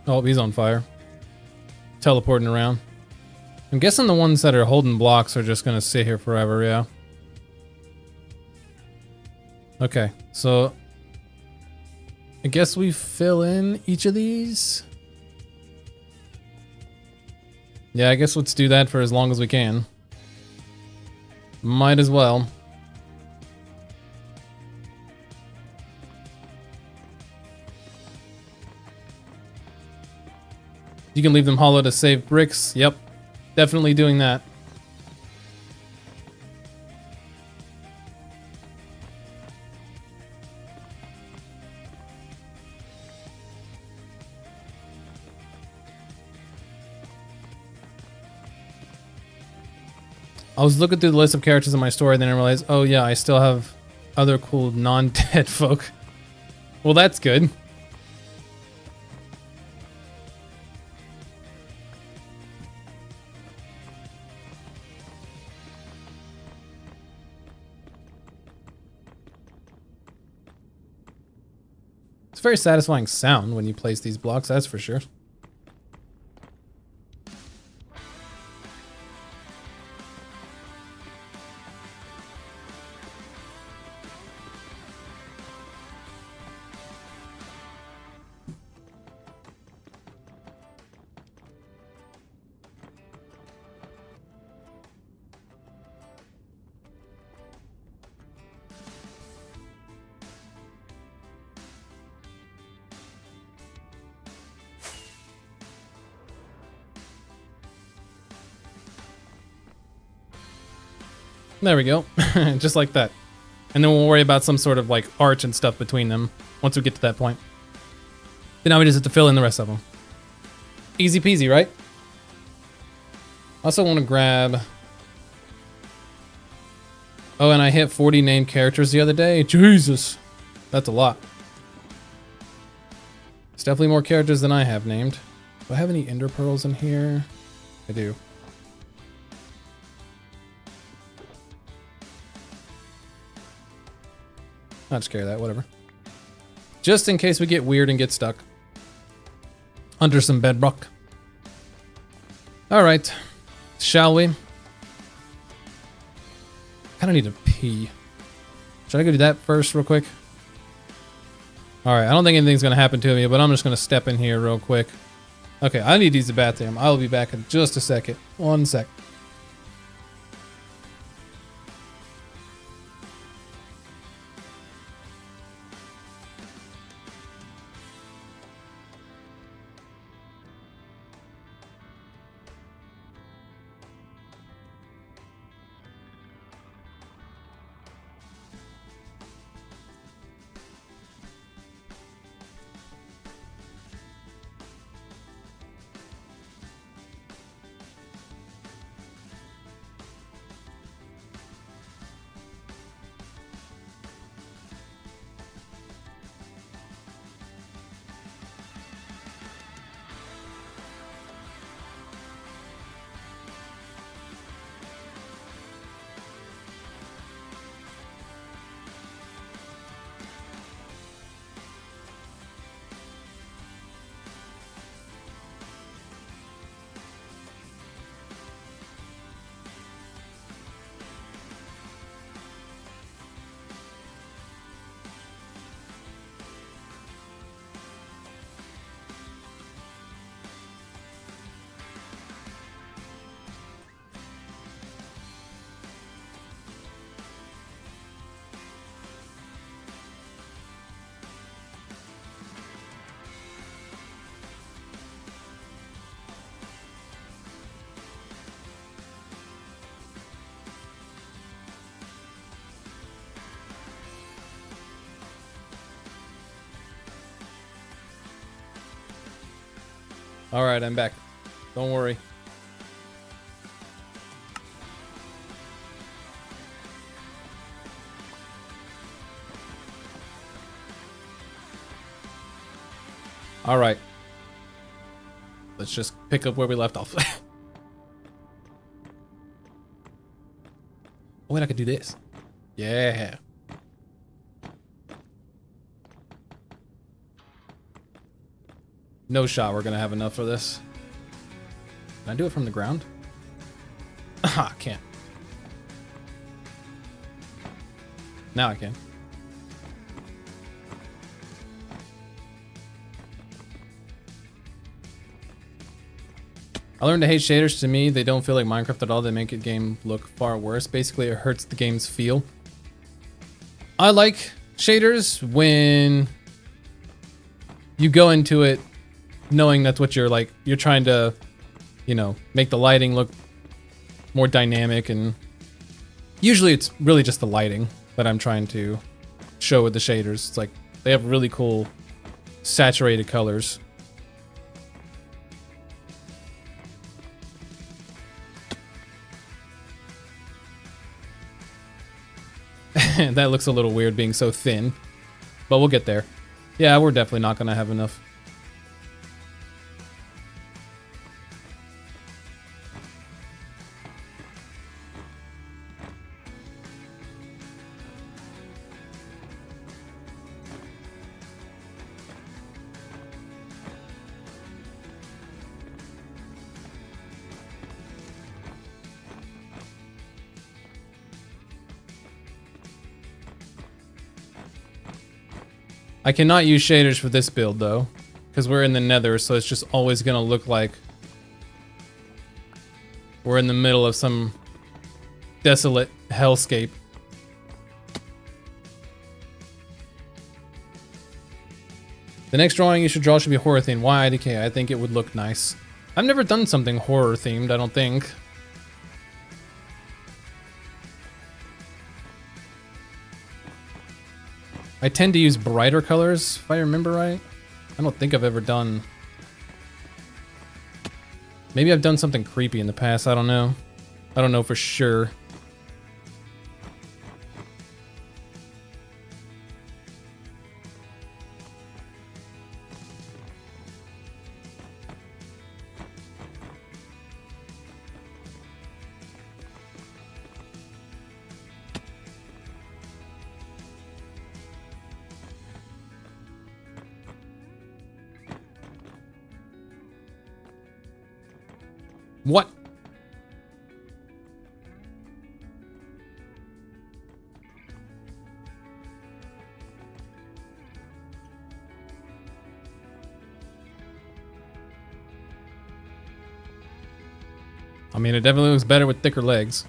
Oh, he's on fire. Teleporting around. I'm guessing the ones that are holding blocks are just gonna sit here forever, yeah. Okay, so... I guess we fill in each of these? Yeah, I guess let's do that for as long as we can. Might as well. You can leave them hollow to save bricks. Yep. Definitely doing that. I was looking through the list of characters in my story, then I realized, oh yeah, I still have other cool non-dead folk. Well, that's good. It's a very satisfying sound when you place these blocks, that's for sure. There we go. Just like that. And then we'll worry about some sort of like arch and stuff between them once we get to that point. Then now we just have to fill in the rest of them. Easy peasy, right? Also want to grab... oh, and I hit 40 named characters the other day. Jesus! That's a lot. It's definitely more characters than I have named. Do I have any ender pearls in here? I do. I'll just carry that, whatever. Just in case we get weird and get stuck. Under some bedrock. Alright. Shall we? Kinda need to pee. Should I go do that first real quick? Alright, I don't think anything's gonna happen to me, but I'm just gonna step in here real quick. Okay, I need to use the bathroom. I'll be back in just a second. 1 sec. All right, I'm back. Don't worry. All right. Let's just pick up where we left off. Oh, wait, I could do this. Yeah. No shot we're gonna have enough for this. Can I do it from the ground? Ah, I can't. Now I can. I learned to hate shaders. To me, they don't feel like Minecraft at all. They make a game look far worse. Basically, it hurts the game's feel. I like shaders when you go into it knowing that's what you're trying to, you know, make the lighting look more dynamic, and usually it's really just the lighting that I'm trying to show with the shaders. It's like they have really cool saturated colors. That looks a little weird being so thin, but we'll get there. Yeah, we're definitely not gonna have enough. I cannot use shaders for this build though, because we're in the nether, so it's just always gonna look like we're in the middle of some desolate hellscape. The next drawing you should draw should be horror themed. Why IDK? I think it would look nice. I've never done something horror themed, I don't think. I tend to use brighter colors, if I remember right. I don't think I've ever done... Maybe I've done something creepy in the past, I don't know. I don't know for sure. What? I mean, it definitely looks better with thicker legs.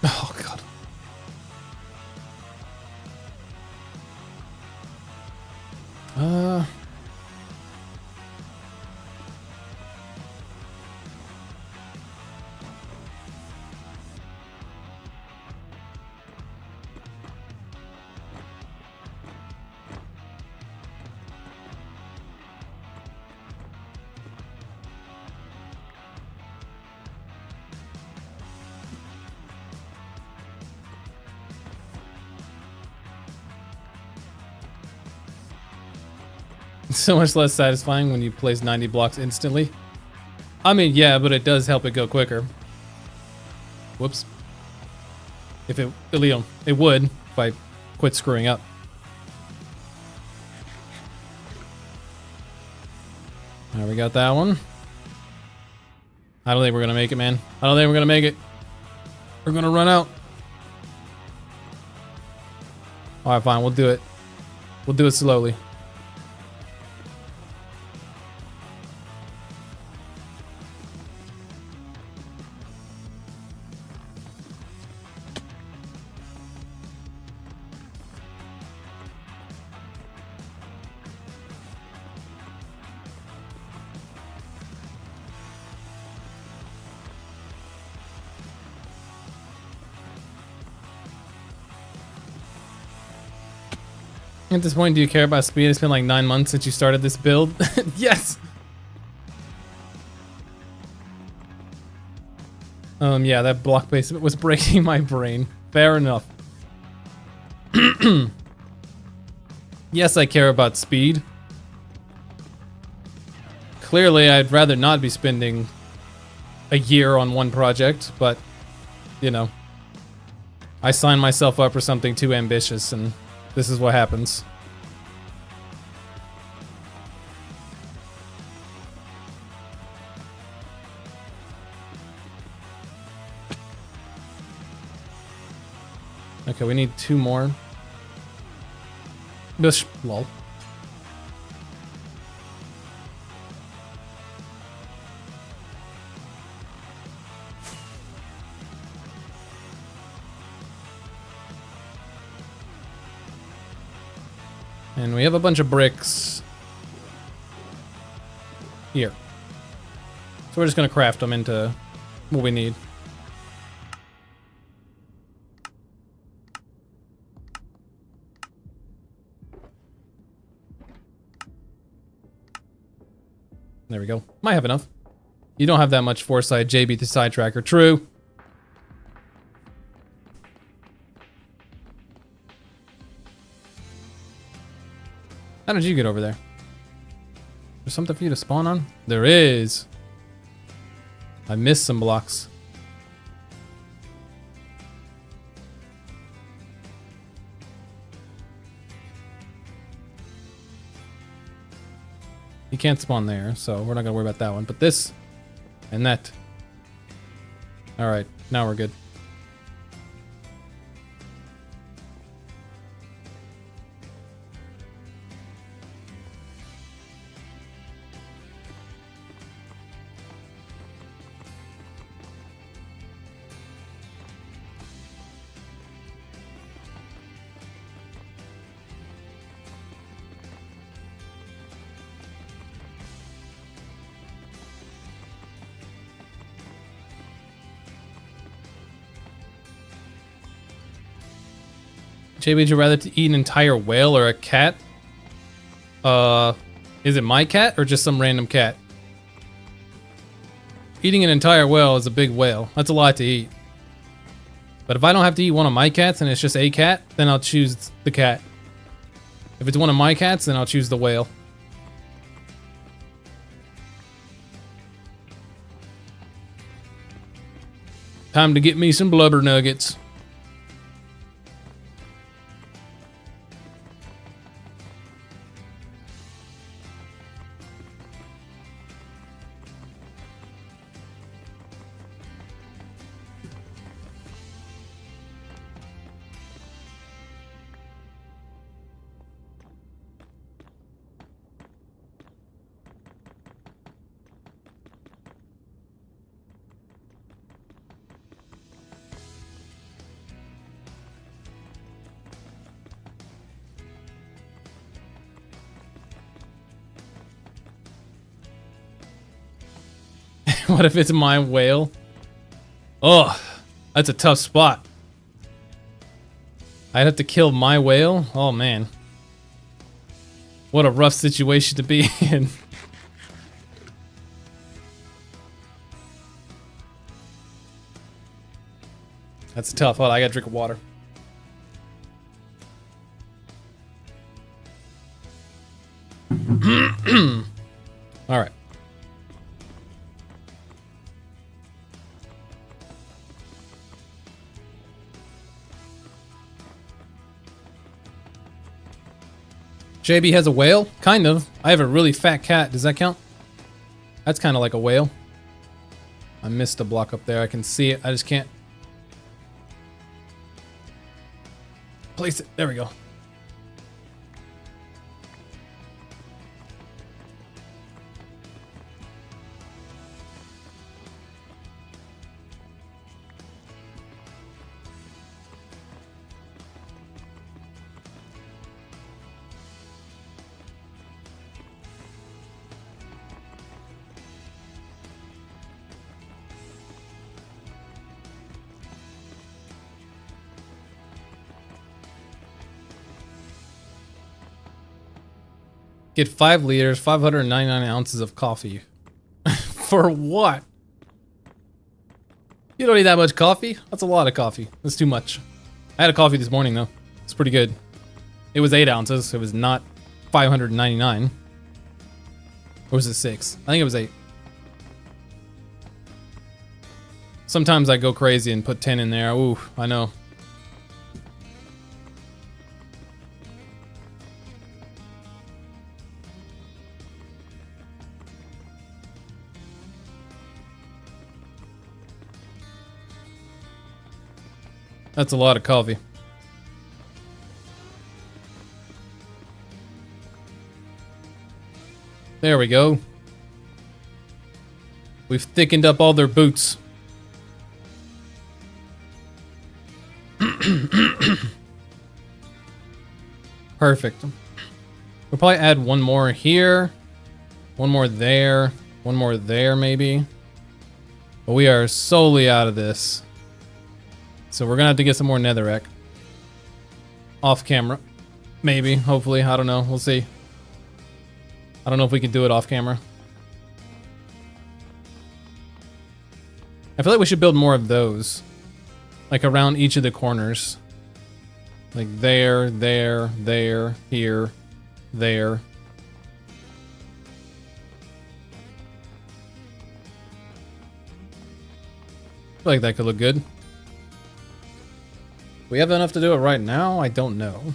Oh, God. So much less satisfying when you place 90 blocks instantly. I mean, yeah, but it does help it go quicker. Whoops. If it, Leo, it would if I quit screwing up. There, we got that one. I don't think we're gonna make it, man. I don't think we're gonna make it. We're gonna run out. Alright, fine, we'll do it. We'll do it slowly. At this point, do you care about speed? It's been like 9 months since you started this build. Yes! Yeah, that block placement was breaking my brain. Fair enough. Yes, I care about speed. Clearly, I'd rather not be spending a year on one project, but, you know. I signed myself up for something too ambitious, and this is what happens. Okay, we need 2 more. Just lol. And we have a bunch of bricks here. So we're just gonna craft them into what we need. There we go. Might have enough. You don't have that much foresight, JB the sidetracker. True. How did you get over there? There's something for you to spawn on? There is. I missed some blocks. You can't spawn there, so we're not gonna worry about that one. But this and that. Alright, now we're good. JB, would you rather eat an entire whale or a cat? Is it my cat or just some random cat? Eating an entire whale is a big whale. That's a lot to eat. But if I don't have to eat one of my cats and it's just a cat, then I'll choose the cat. If it's one of my cats, then I'll choose the whale. Time to get me some blubber nuggets. What if it's my whale? Oh, that's a tough spot. I'd have to kill my whale? Oh man. What a rough situation to be in. That's tough. Hold on, I gotta drink water. All right. JB has a whale? Kind of. I have a really fat cat. Does that count? That's kind of like a whale. I missed a block up there. I can see it. I just can't place it. There we go. Get 5 liters, 599 ounces of coffee. For what? You don't need that much coffee. That's a lot of coffee. That's too much. I had a coffee this morning though. It's pretty good. It was 8 ounces. It was not 599. Or was it 6? I think it was 8. Sometimes I go crazy and put 10 in there. Ooh, I know. That's a lot of coffee. There we go. We've thickened up all their boots. Perfect. We'll probably add one more here. One more there. One more there, maybe. But we are solely out of this. So we're gonna have to get some more netherrack. Off camera. Maybe, hopefully, I don't know, we'll see. I don't know if we can do it off camera. I feel like we should build more of those. Like around each of the corners. Like there, there, there, here, there. I feel like that could look good. We have enough to do it right now? I don't know.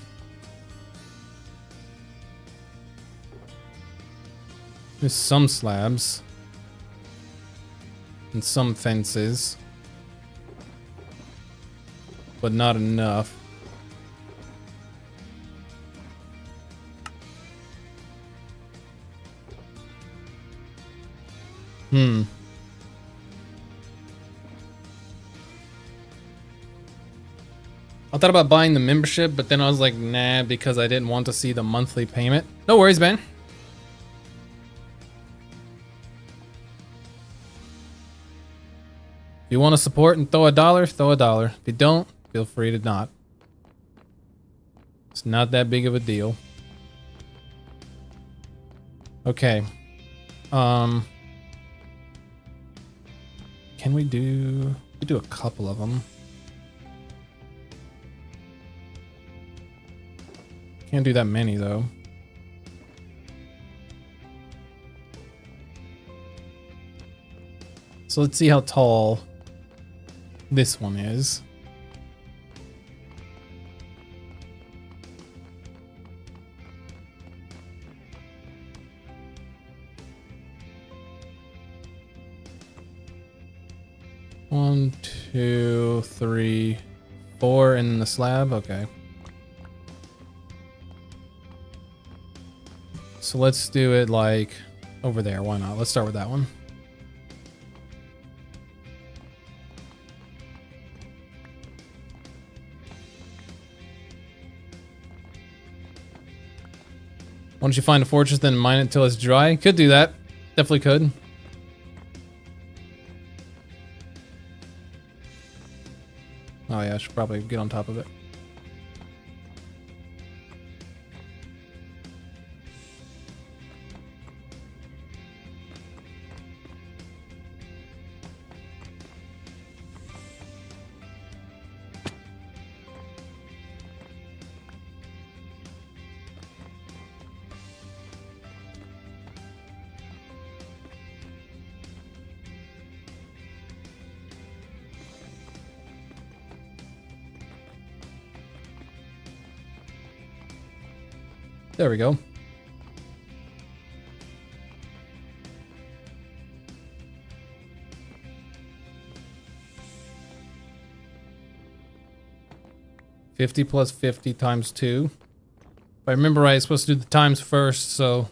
There's some slabs. And some fences. But not enough. I thought about buying the membership, but then I was like, nah, because I didn't want to see the monthly payment. No worries, man. If you want to support and throw $1, throw $1. If you don't, feel free to not. It's not that big of a deal. Okay. Can we do a couple of them? Can't do that many though. So let's see how tall this one is. One, 2, 3, 4 in the slab. Okay. So let's do it like over there. Why not? Let's start with that one. Why don't you find a fortress, then mine it until it's dry? Could do that. Definitely could. Oh yeah, I should probably get on top of it. There we go. $50 plus 50 times 2. If I remember right, it's supposed to do the times first, so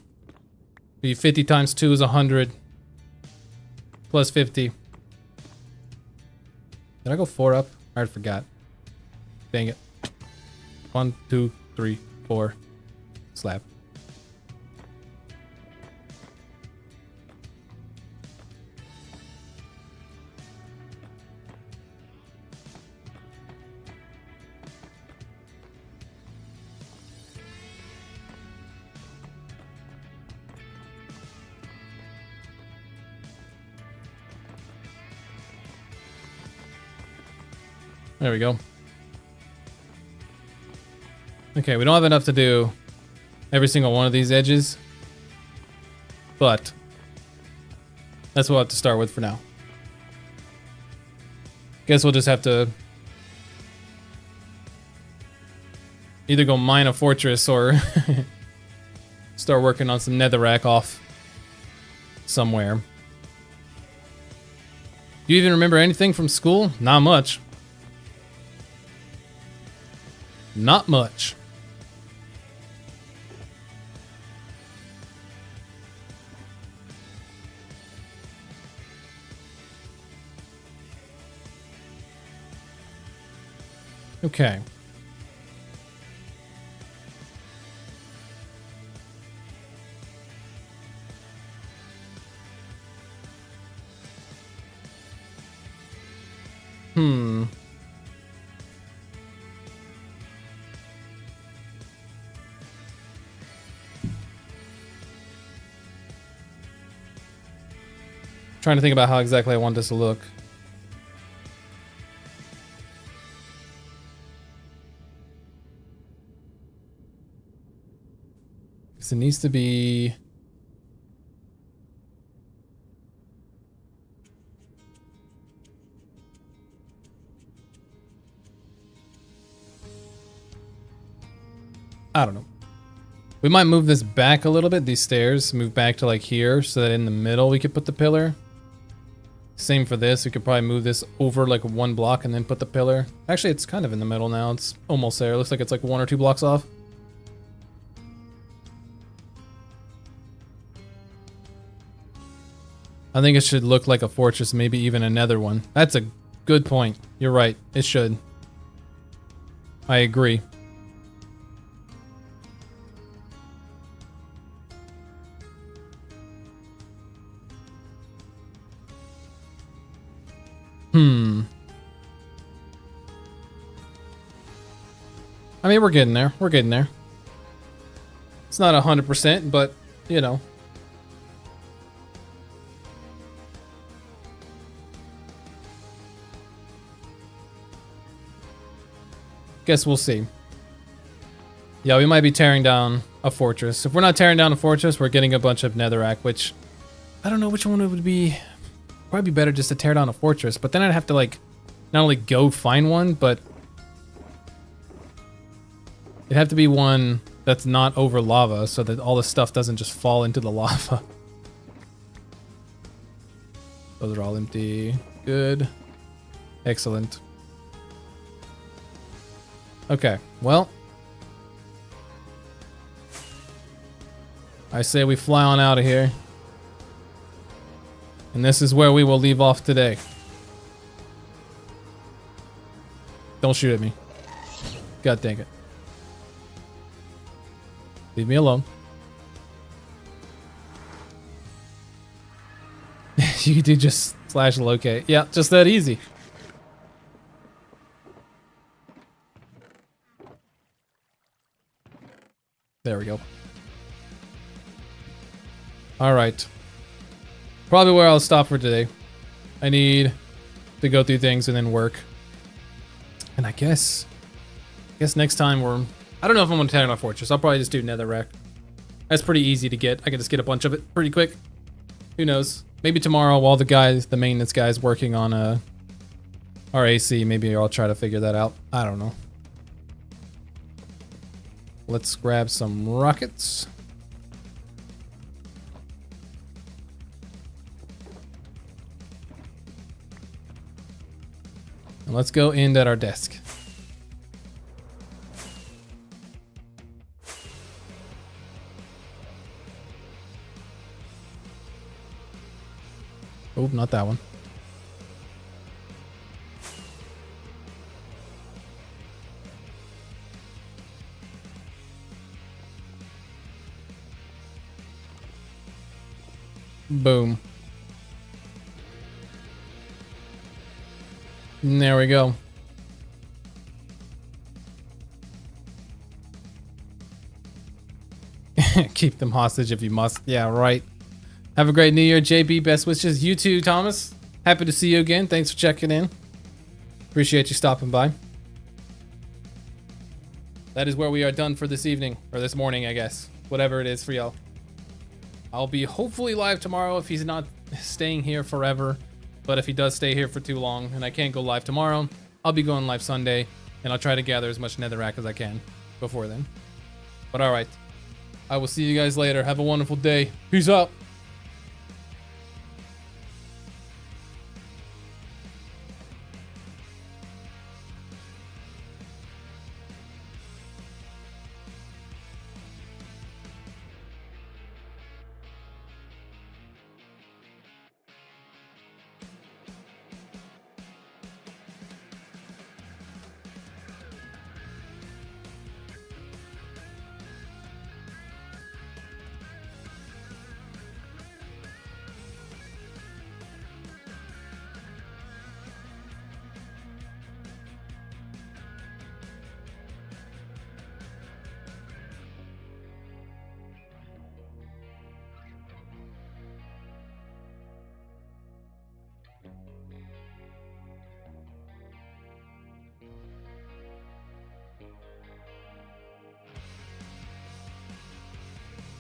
50 times 2 is 100 plus 50. Did I go 4 up? I already forgot. Dang it. 1, 2, 3, 4. Slab. There we go. Okay, we don't have enough to do every single one of these edges, but that's what we'll have to start with for now. Guess we'll just have to either go mine a fortress or start working on some netherrack off somewhere. Do you even remember anything from school? Not much. Not much. Okay. Trying to think about how exactly I want this to look. Because it needs to be... I don't know. We might move this back a little bit, these stairs, move back to like here, so that in the middle we could put the pillar. Same for this, we could probably move this over like 1 block and then put the pillar. Actually, it's kind of in the middle now, it's almost there. It looks like it's like 1 or 2 blocks off. I think it should look like a fortress, maybe even another one. That's a good point. You're right, it should. I agree. I mean, we're getting there. We're getting there. It's not 100%, but, you know. Guess we'll see. Yeah, we might be tearing down a fortress. If we're not tearing down a fortress, we're getting a bunch of netherrack, which... I don't know which one it would be. Probably be better just to tear down a fortress, but then I'd have to, like, not only go find one, but... it'd have to be one that's not over lava, so that all the stuff doesn't just fall into the lava. Those are all empty. Good. Excellent. Okay, well. I say we fly on out of here. And this is where we will leave off today. Don't shoot at me. God dang it. Leave me alone. You did just slash locate. Yeah, just that easy. There we go. Alright. Probably where I'll stop for today. I need to go through things and then work. And I guess next time we're... I don't know if I'm going to tear down a fortress. I'll probably just do netherrack. That's pretty easy to get. I can just get a bunch of it pretty quick. Who knows? Maybe tomorrow while the maintenance guy's working on our AC, maybe I'll try to figure that out. I don't know. Let's grab some rockets. And let's go in at our desk. Oh, not that one. Boom. And there we go. Keep them hostage if you must. Yeah, right. Have a great New Year, JB. Best wishes. You too, Thomas. Happy to see you again. Thanks for checking in. Appreciate you stopping by. That is where we are done for this evening, or this morning, I guess. Whatever it is for y'all. I'll be hopefully live tomorrow if he's not staying here forever. But if he does stay here for too long and I can't go live tomorrow, I'll be going live Sunday. And I'll try to gather as much netherrack as I can before then. But alright. I will see you guys later. Have a wonderful day. Peace out.